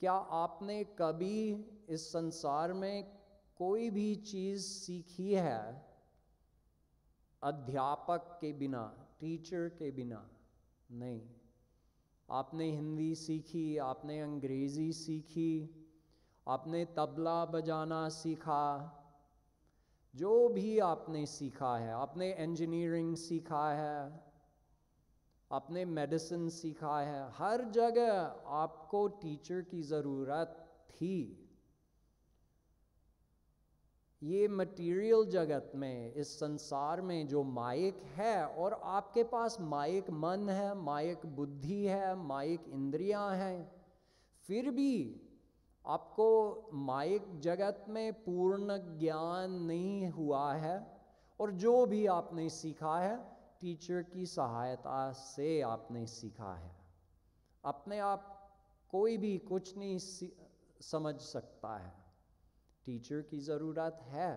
क्या आपने कभी इस संसार में कोई भी चीज़ सीखी है अध्यापक के बिना, टीचर के बिना? नहीं। आपने हिंदी सीखी, आपने अंग्रेज़ी सीखी, आपने तबला बजाना सीखा, जो भी आपने सीखा है, आपने इंजीनियरिंग सीखा है, आपने मेडिसिन सीखा है, हर जगह आपको टीचर की ज़रूरत थी। ये मटेरियल जगत में, इस संसार में जो मायिक है, और आपके पास मायिक मन है, मायिक बुद्धि है, मायिक इंद्रियां हैं, फिर भी आपको मायिक जगत में पूर्ण ज्ञान नहीं हुआ है, और जो भी आपने सीखा है टीचर की सहायता से आपने सीखा है। अपने आप कोई भी कुछ नहीं समझ सकता है, टीचर की ज़रूरत है।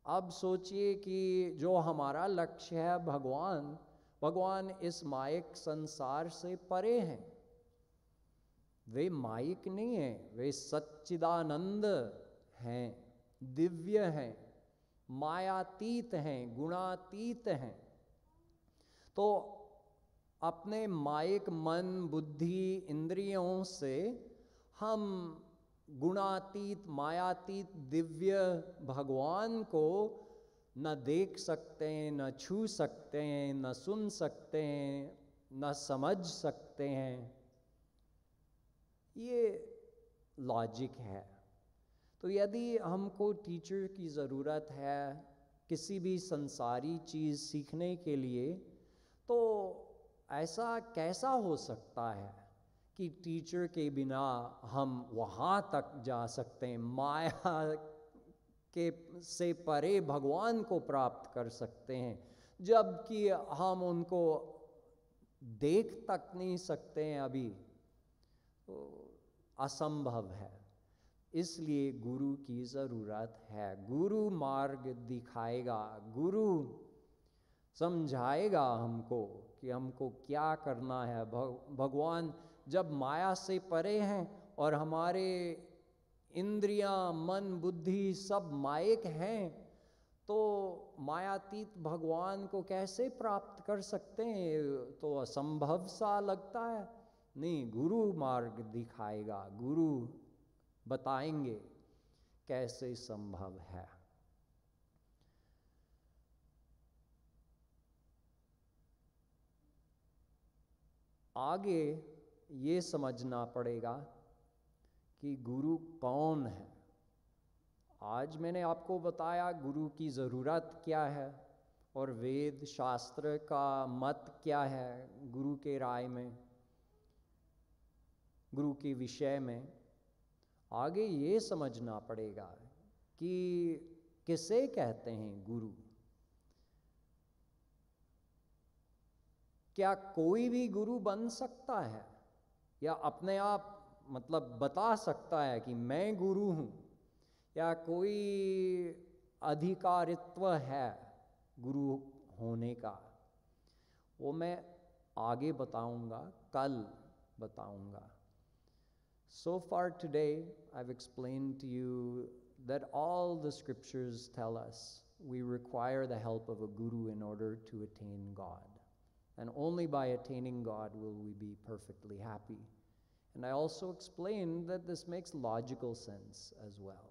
अब सोचिए कि जो हमारा लक्ष्य है भगवान, भगवान इस मायिक संसार से परे हैं। वे मायिक नहीं हैं, वे सच्चिदानंद हैं, दिव्य हैं, मायातीत हैं, गुणातीत हैं। तो अपने मायिक मन, बुद्धि, इंद्रियों से हम गुणातीत, मायातीत, दिव्य भगवान को न देख सकते हैं, न छू सकते हैं, न सुन सकते हैं, न समझ सकते हैं। ये लॉजिक है। तो यदि हमको टीचर की ज़रूरत है किसी भी संसारी चीज़ सीखने के लिए, तो ऐसा कैसा हो सकता है कि टीचर के बिना हम वहाँ तक जा सकते हैं, माया के से परे भगवान को प्राप्त कर सकते हैं, जबकि हम उनको देख तक नहीं सकते हैं अभी? तो असंभव है। इसलिए गुरु की ज़रूरत है। गुरु मार्ग दिखाएगा, गुरु समझाएगा हमको कि हमको क्या करना है। भगवान जब माया से परे हैं और हमारे इंद्रियां, मन, बुद्धि सब मायिक हैं, तो मायातीत भगवान को कैसे प्राप्त कर सकते हैं? तो असंभव सा लगता है। नहीं, गुरु मार्ग दिखाएगा, गुरु बताएंगे कैसे संभव है। आगे ये समझना पड़ेगा कि गुरु कौन है। आज मैंने आपको बताया गुरु की ज़रूरत क्या है और वेद शास्त्र का मत क्या है गुरु के राय में, गुरु के विषय में। आगे ये समझना पड़ेगा कि किसे कहते हैं गुरु। क्या कोई भी गुरु बन सकता है या अपने आप मतलब बता सकता है कि मैं गुरु हूँ, या कोई अधिकारित्व है गुरु होने का? वो मैं आगे बताऊंगा, कल बताऊंगा. So far today, I've explained to you that all the scriptures tell us we require the help of a guru in order to attain God. And only by attaining God will we be perfectly happy. And I also explained that this makes logical sense as well.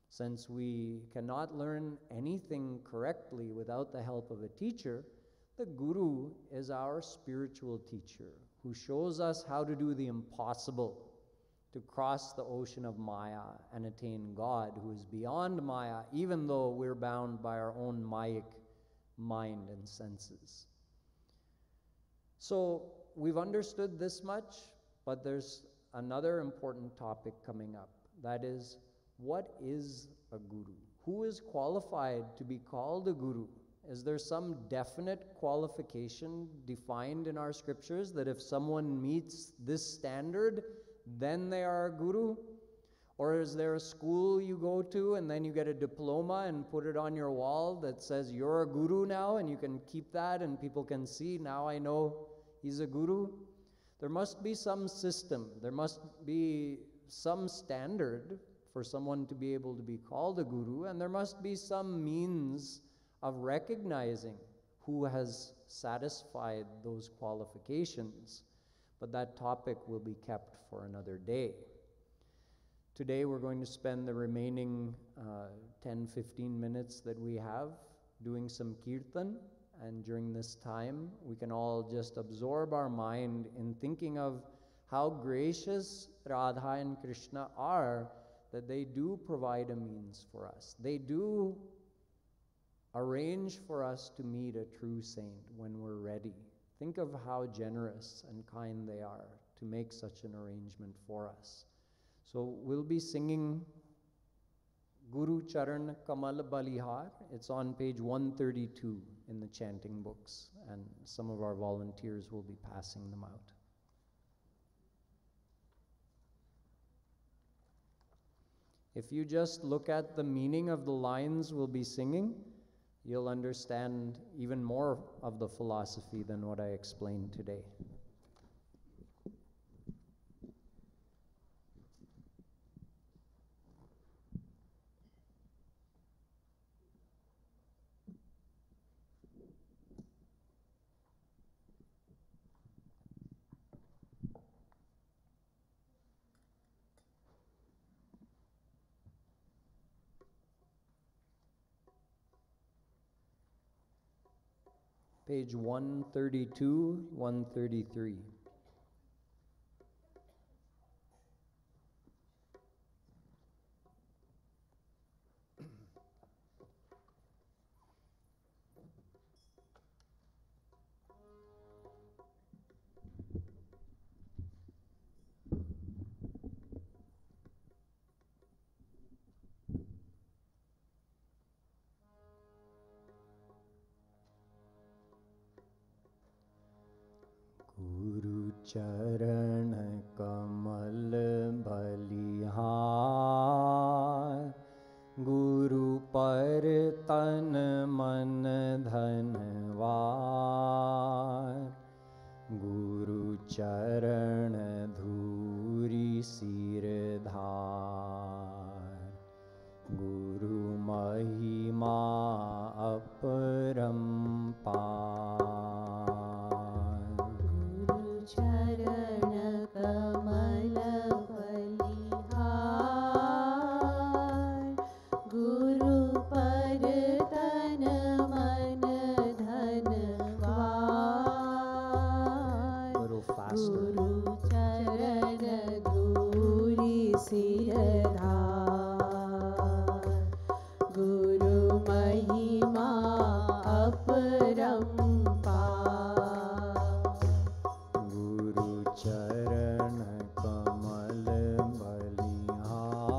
Since we cannot learn anything correctly without the help of a teacher, the guru is our spiritual teacher who shows us how to do the impossible, to cross the ocean of Maya and attain God, who is beyond Maya, even though we're bound by our own Mayic mind and senses. So we've understood this much, but there's another important topic coming up. That is, what is a guru? Who is qualified to be called a guru? Is there some definite qualification defined in our scriptures that if someone meets this standard, then they are a guru? Or is there a school you go to and then you get a diploma and put it on your wall that says you're a guru now, and you can keep that and people can see, now I know he's a guru? There must be some system, there must be some standard for someone to be able to be called a guru, and there must be some means of recognizing who has satisfied those qualifications. But that topic will be kept for another day. Today we're going to spend the remaining 10-15 minutes that we have doing some kirtan, and during this time we can all just absorb our mind in thinking of how gracious Radha and Krishna are, that they do provide a means for us. They do arrange for us to meet a true saint when we're ready. Think of how generous and kind they are to make such an arrangement for us. So we'll be singing Guru Charan Kamal Balihar. It's on page 132 in the chanting books, and some of our volunteers will be passing them out. If you just look at the meaning of the lines we'll be singing, you'll understand even more of the philosophy than what I explained today. Page 132, 133. Guru Charan Kamal Balihar, Guru Par Tan Man Dhanvar, Guru Charan Dhuri Sir Dhar, Guru Mahima Aparampar. चरण कमल बलिहार, गुरु पर तन मन धनवार, गुरु चरण धूरी सिरधार, गुरु महिमा अपरंपार। चरण कमल बलिहार,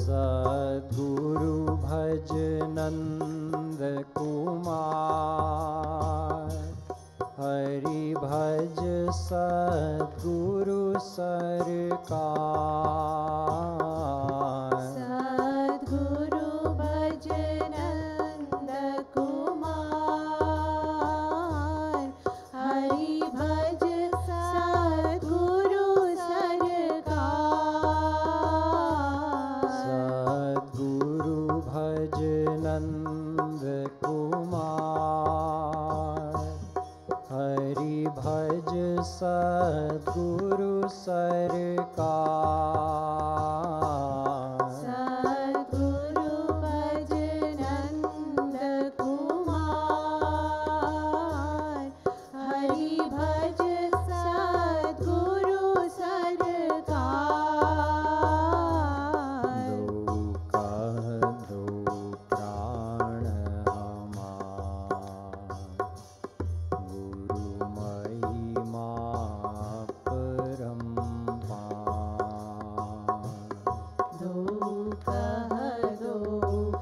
सद्गुरु भज नंद कुमार, हरि भज सद्गुरु सरकार। सद्गुरु भज नंद कुमार, हरि भज सद्गुरु सरकार। सद्गुरु भज नंद कुमार, हरि भज सद्गुरु सरकार। सद्गुरु भज नंद कुमार, हरि भज सद्गुरु सरकार। दो कह दो प्राण हमार, गुरु महिमा परम्पार। दो कह दो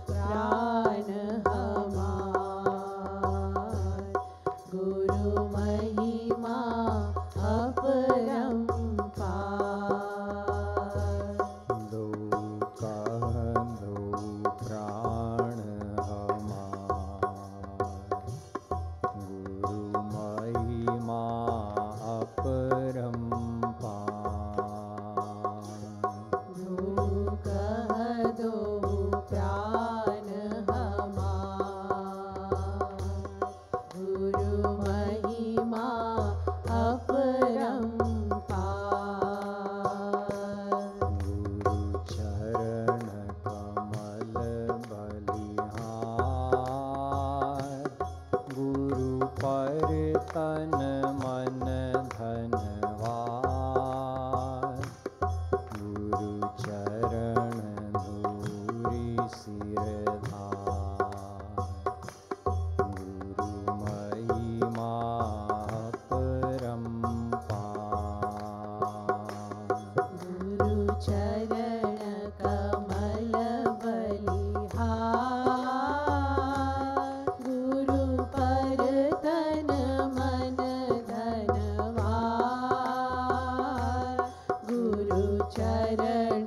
प्राण हमार, गुरु महिमा अपरंपार। दो कह दो प्राण हमार, गुरु महिमा अपरम्पार। गुरु कह दो प्राण हमार, गुरु महिमा अपरंपार। गुरु चरण कमल बलिहार, गुरु पर तन मन धनवार। गुरु चरण धूरी सिरधार, गुरु महिमा परम्पार। गुरु चरण कमल बलिहार, गुरु पर तन मन धनवार। गुरु चरण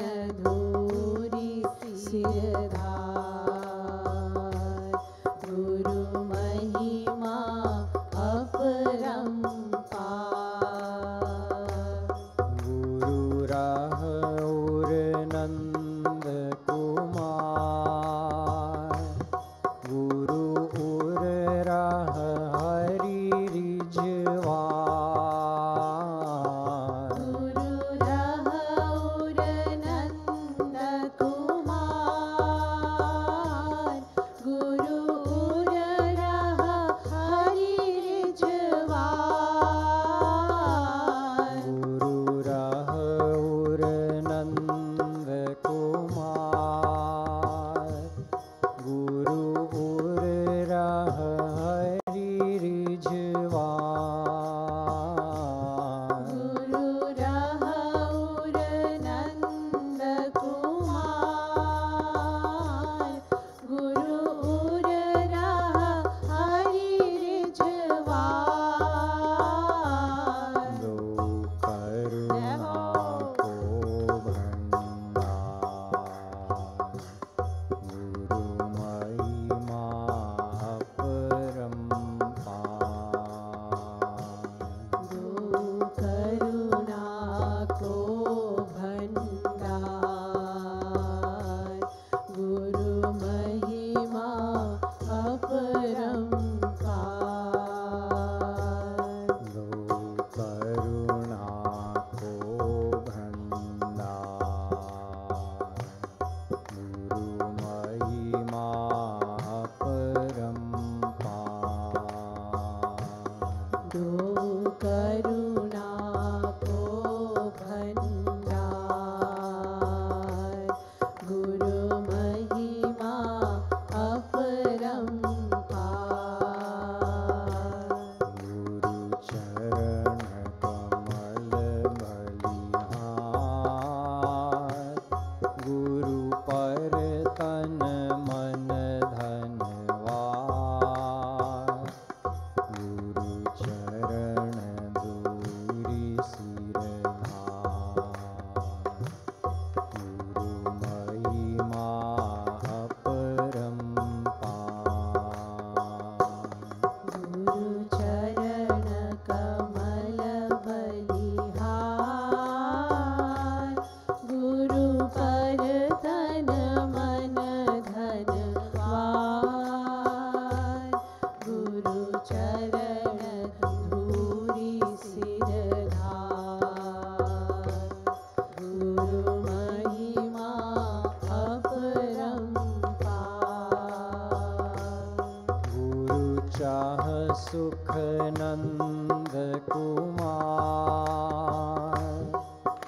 सुख नंद कुमार,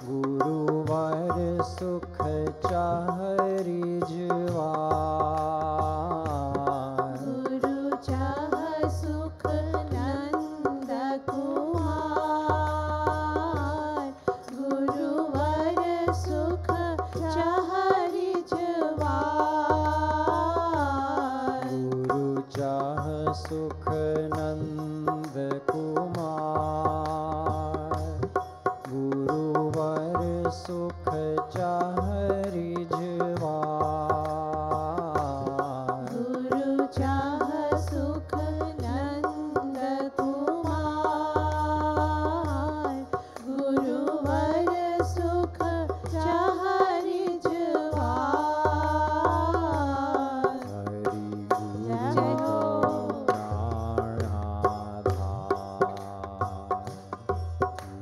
गुरुवर सुख चाह रिझवार। गुरु चाह सुख नंद कुमार, गुरुवर सुख चाह रिझवार। गुरु चाह सुख नंद कुमार, गुरुवर सुख चाह रिझवार। गुरु चाह सुख नंद कुमार, गुरुवर सुख चाह रिझवार। हरि जय हो।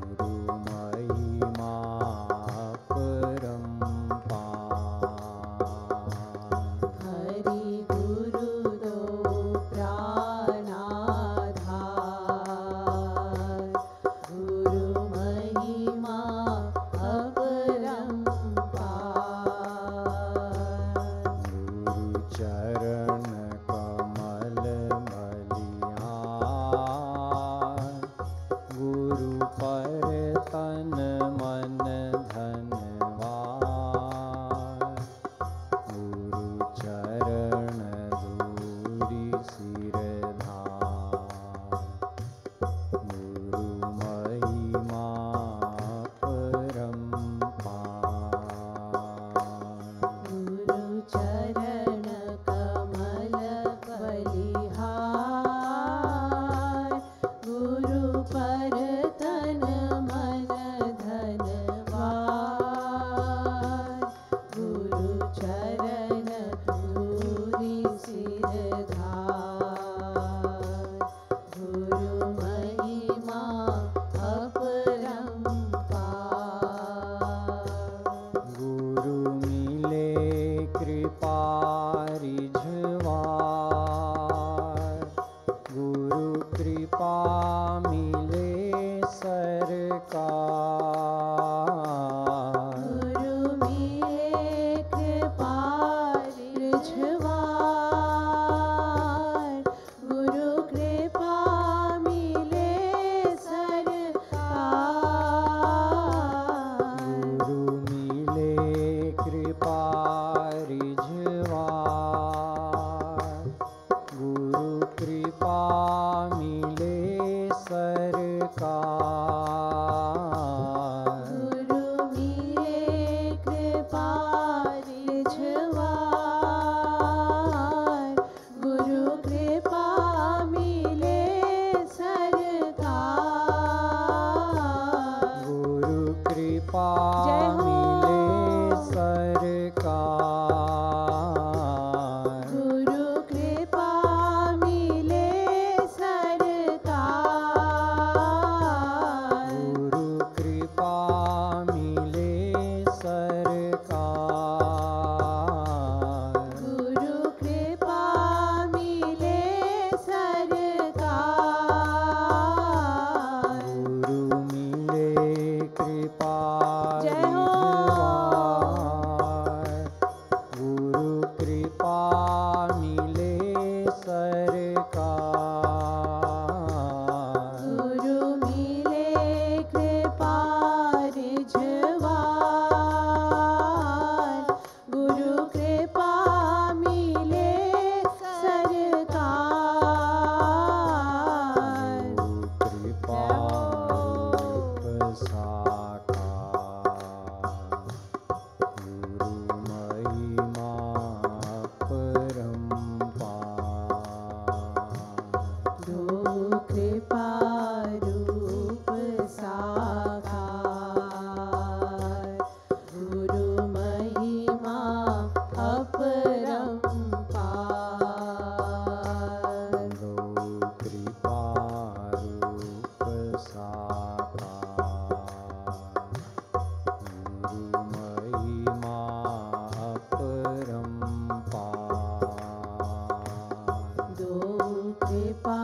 गुरु महिमा परम्पार। हरि गुरु दो प्राणाधार, गुरु महिमा अपरंपार। गुरु चरण कमल बलिहार, गुरु पर तन मन धनवार। गुरु चरण धूरी सिर धार, गुरु महिमा परम्पार। गुरु चरण कमल बलिहार, गुरु पर तन मन धनवार। गुरु चरण धूरी सिर धार, गुरु महिमा अपरंपार। गुरु मिले कृपा रिझवार, गुरु कृपा मिले सरकार। गुरु मिले कृपा रिझवार, गुरु कृपा मिले सरकार। गुरु मिले कृपा रिझवार, गुरु कृपा मिले सरकार। गुरु मिले कृपा रिझवार, गुरु कृपा मिले सरकार। गुरु कृपा जय हो। मिले सरकार। गुरु कृपा मिले सरकार। गुरु कृपा मिले सरकार। गुरु कृपा मिले सरकार। गुरु मिले कृपा जय हो। रिझवार, गुरु कृपा मिले सरकार। गुरु मिले कृपा रिझवार, गुरु कृपा मिले सरकार। गुरु कृपा रूप साकार, गुरु महिमा परम्पार। दो कृपा रूप साकार, गुरु महिमा अपरंपार। दो कृपा रूप साकार, गुरु महिमा परम्पार। दो कृपा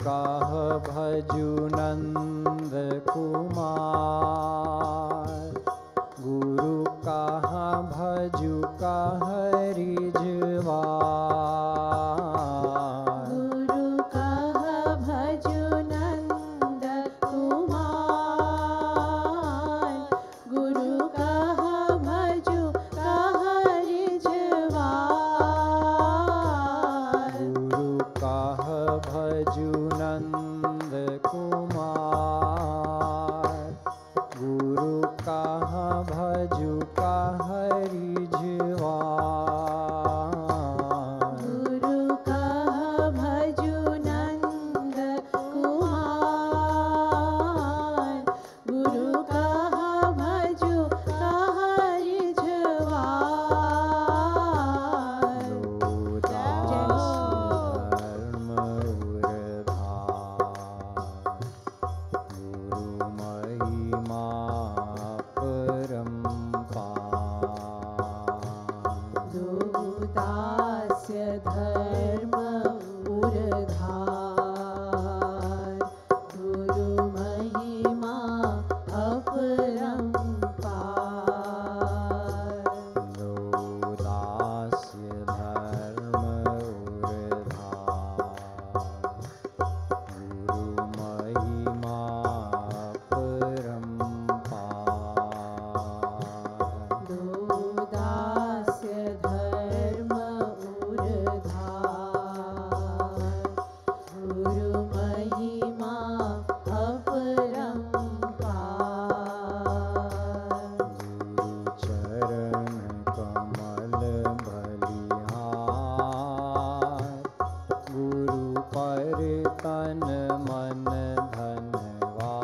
कह भजु नंद कुमार, गुरु कह भजु कह रिझवार। गुरु कह भजु नंद कुमार, गुरु कह भजु कह रिझवार। गुरु कह भजु नंद कुमार, गुरु कह भजु कह रिझवार। गुरु कह भजु नंद कुमार, गुरु कह भजु कह रिझवार। दास धर्म उरधार, गुरु महिमा परम्पार। दास्य धर्म उरधार, गुरु महिमा अपरंपार। दास्य धर्म उरधार, गुरु महिमा परम्पार। दास्य धर्म उरधार, गुरु महिमा अपरंपार। गुरु चरण कमल बलिहार, गुरु पर तन मन धनवार।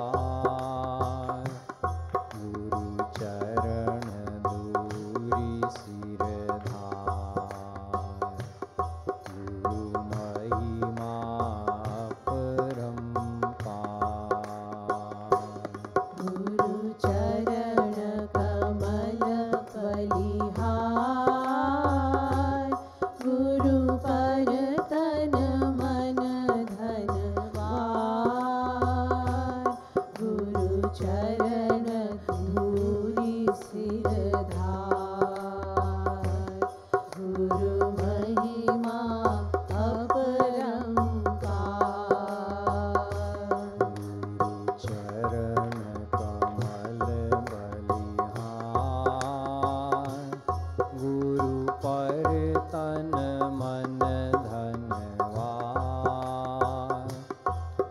गुरु चरण दूरी सिर धार, गुरु महिमा परम्पार। गुरु चरण कमल बलिहार, गुरु पर तन मन धनवार। गुरु चरण धूरी सिर धार, गुरु महिमा अपरंपार। गुरु चरण कमल बलिहार, गुरु पर तन मन धनवार।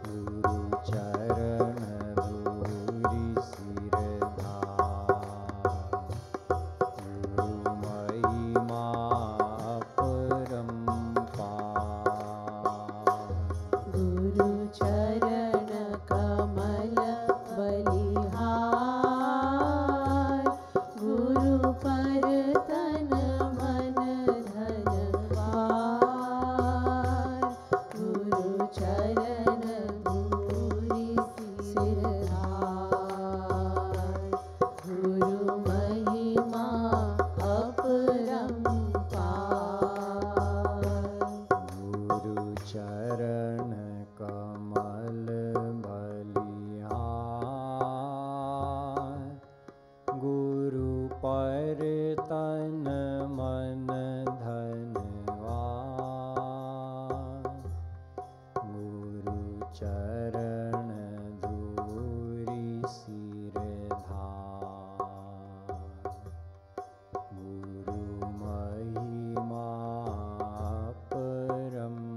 गुरु चरण धूरी सिर धार, गुरु महिमा परम्पार। गुरु चरण कमल बलिहार, गुरु पर तन मन धनवार। गुरु चरण धूरी सिर धार, गुरु महिमा अपरंपार। गुरु चरण कमल बलिहार, गुरु पर तन मन धनवार। गुरु चरण धूरी सिर धार, गुरु महिमा परम्पार।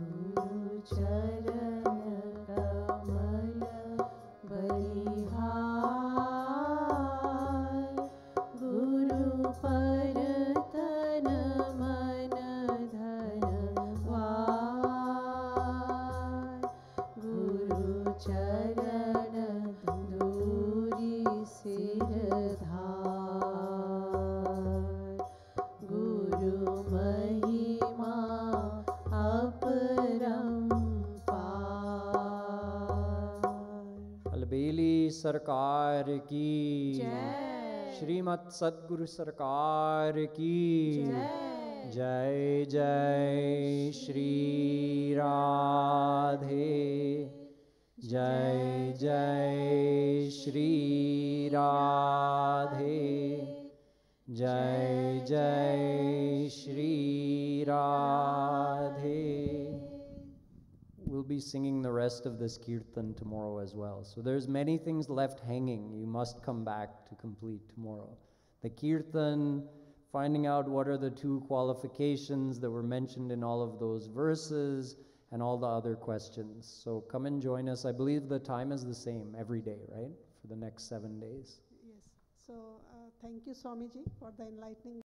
गुरु चरण कमल बलिहार, गुरु पर तन मन धनवार। गुरु चरण धूरी सिर धार, गुरु महिमा अपरंपार। अलबेली सरकार की जय। श्रीमत सद्गुरु सरकार की जय। Jai Jai Shri Radhe, Jai Jai Shri Radhe, Jai Jai Shri Radhe. We'll be singing the rest of this kirtan tomorrow as well. So there's many things left hanging you must come back to complete tomorrow. The kirtan, finding out what are the 2 qualifications that were mentioned in all of those verses, and all the other questions. So come and join us. I believe the time is the same every day, right? For the next 7 days. Yes. So thank you, Swamiji, for the enlightening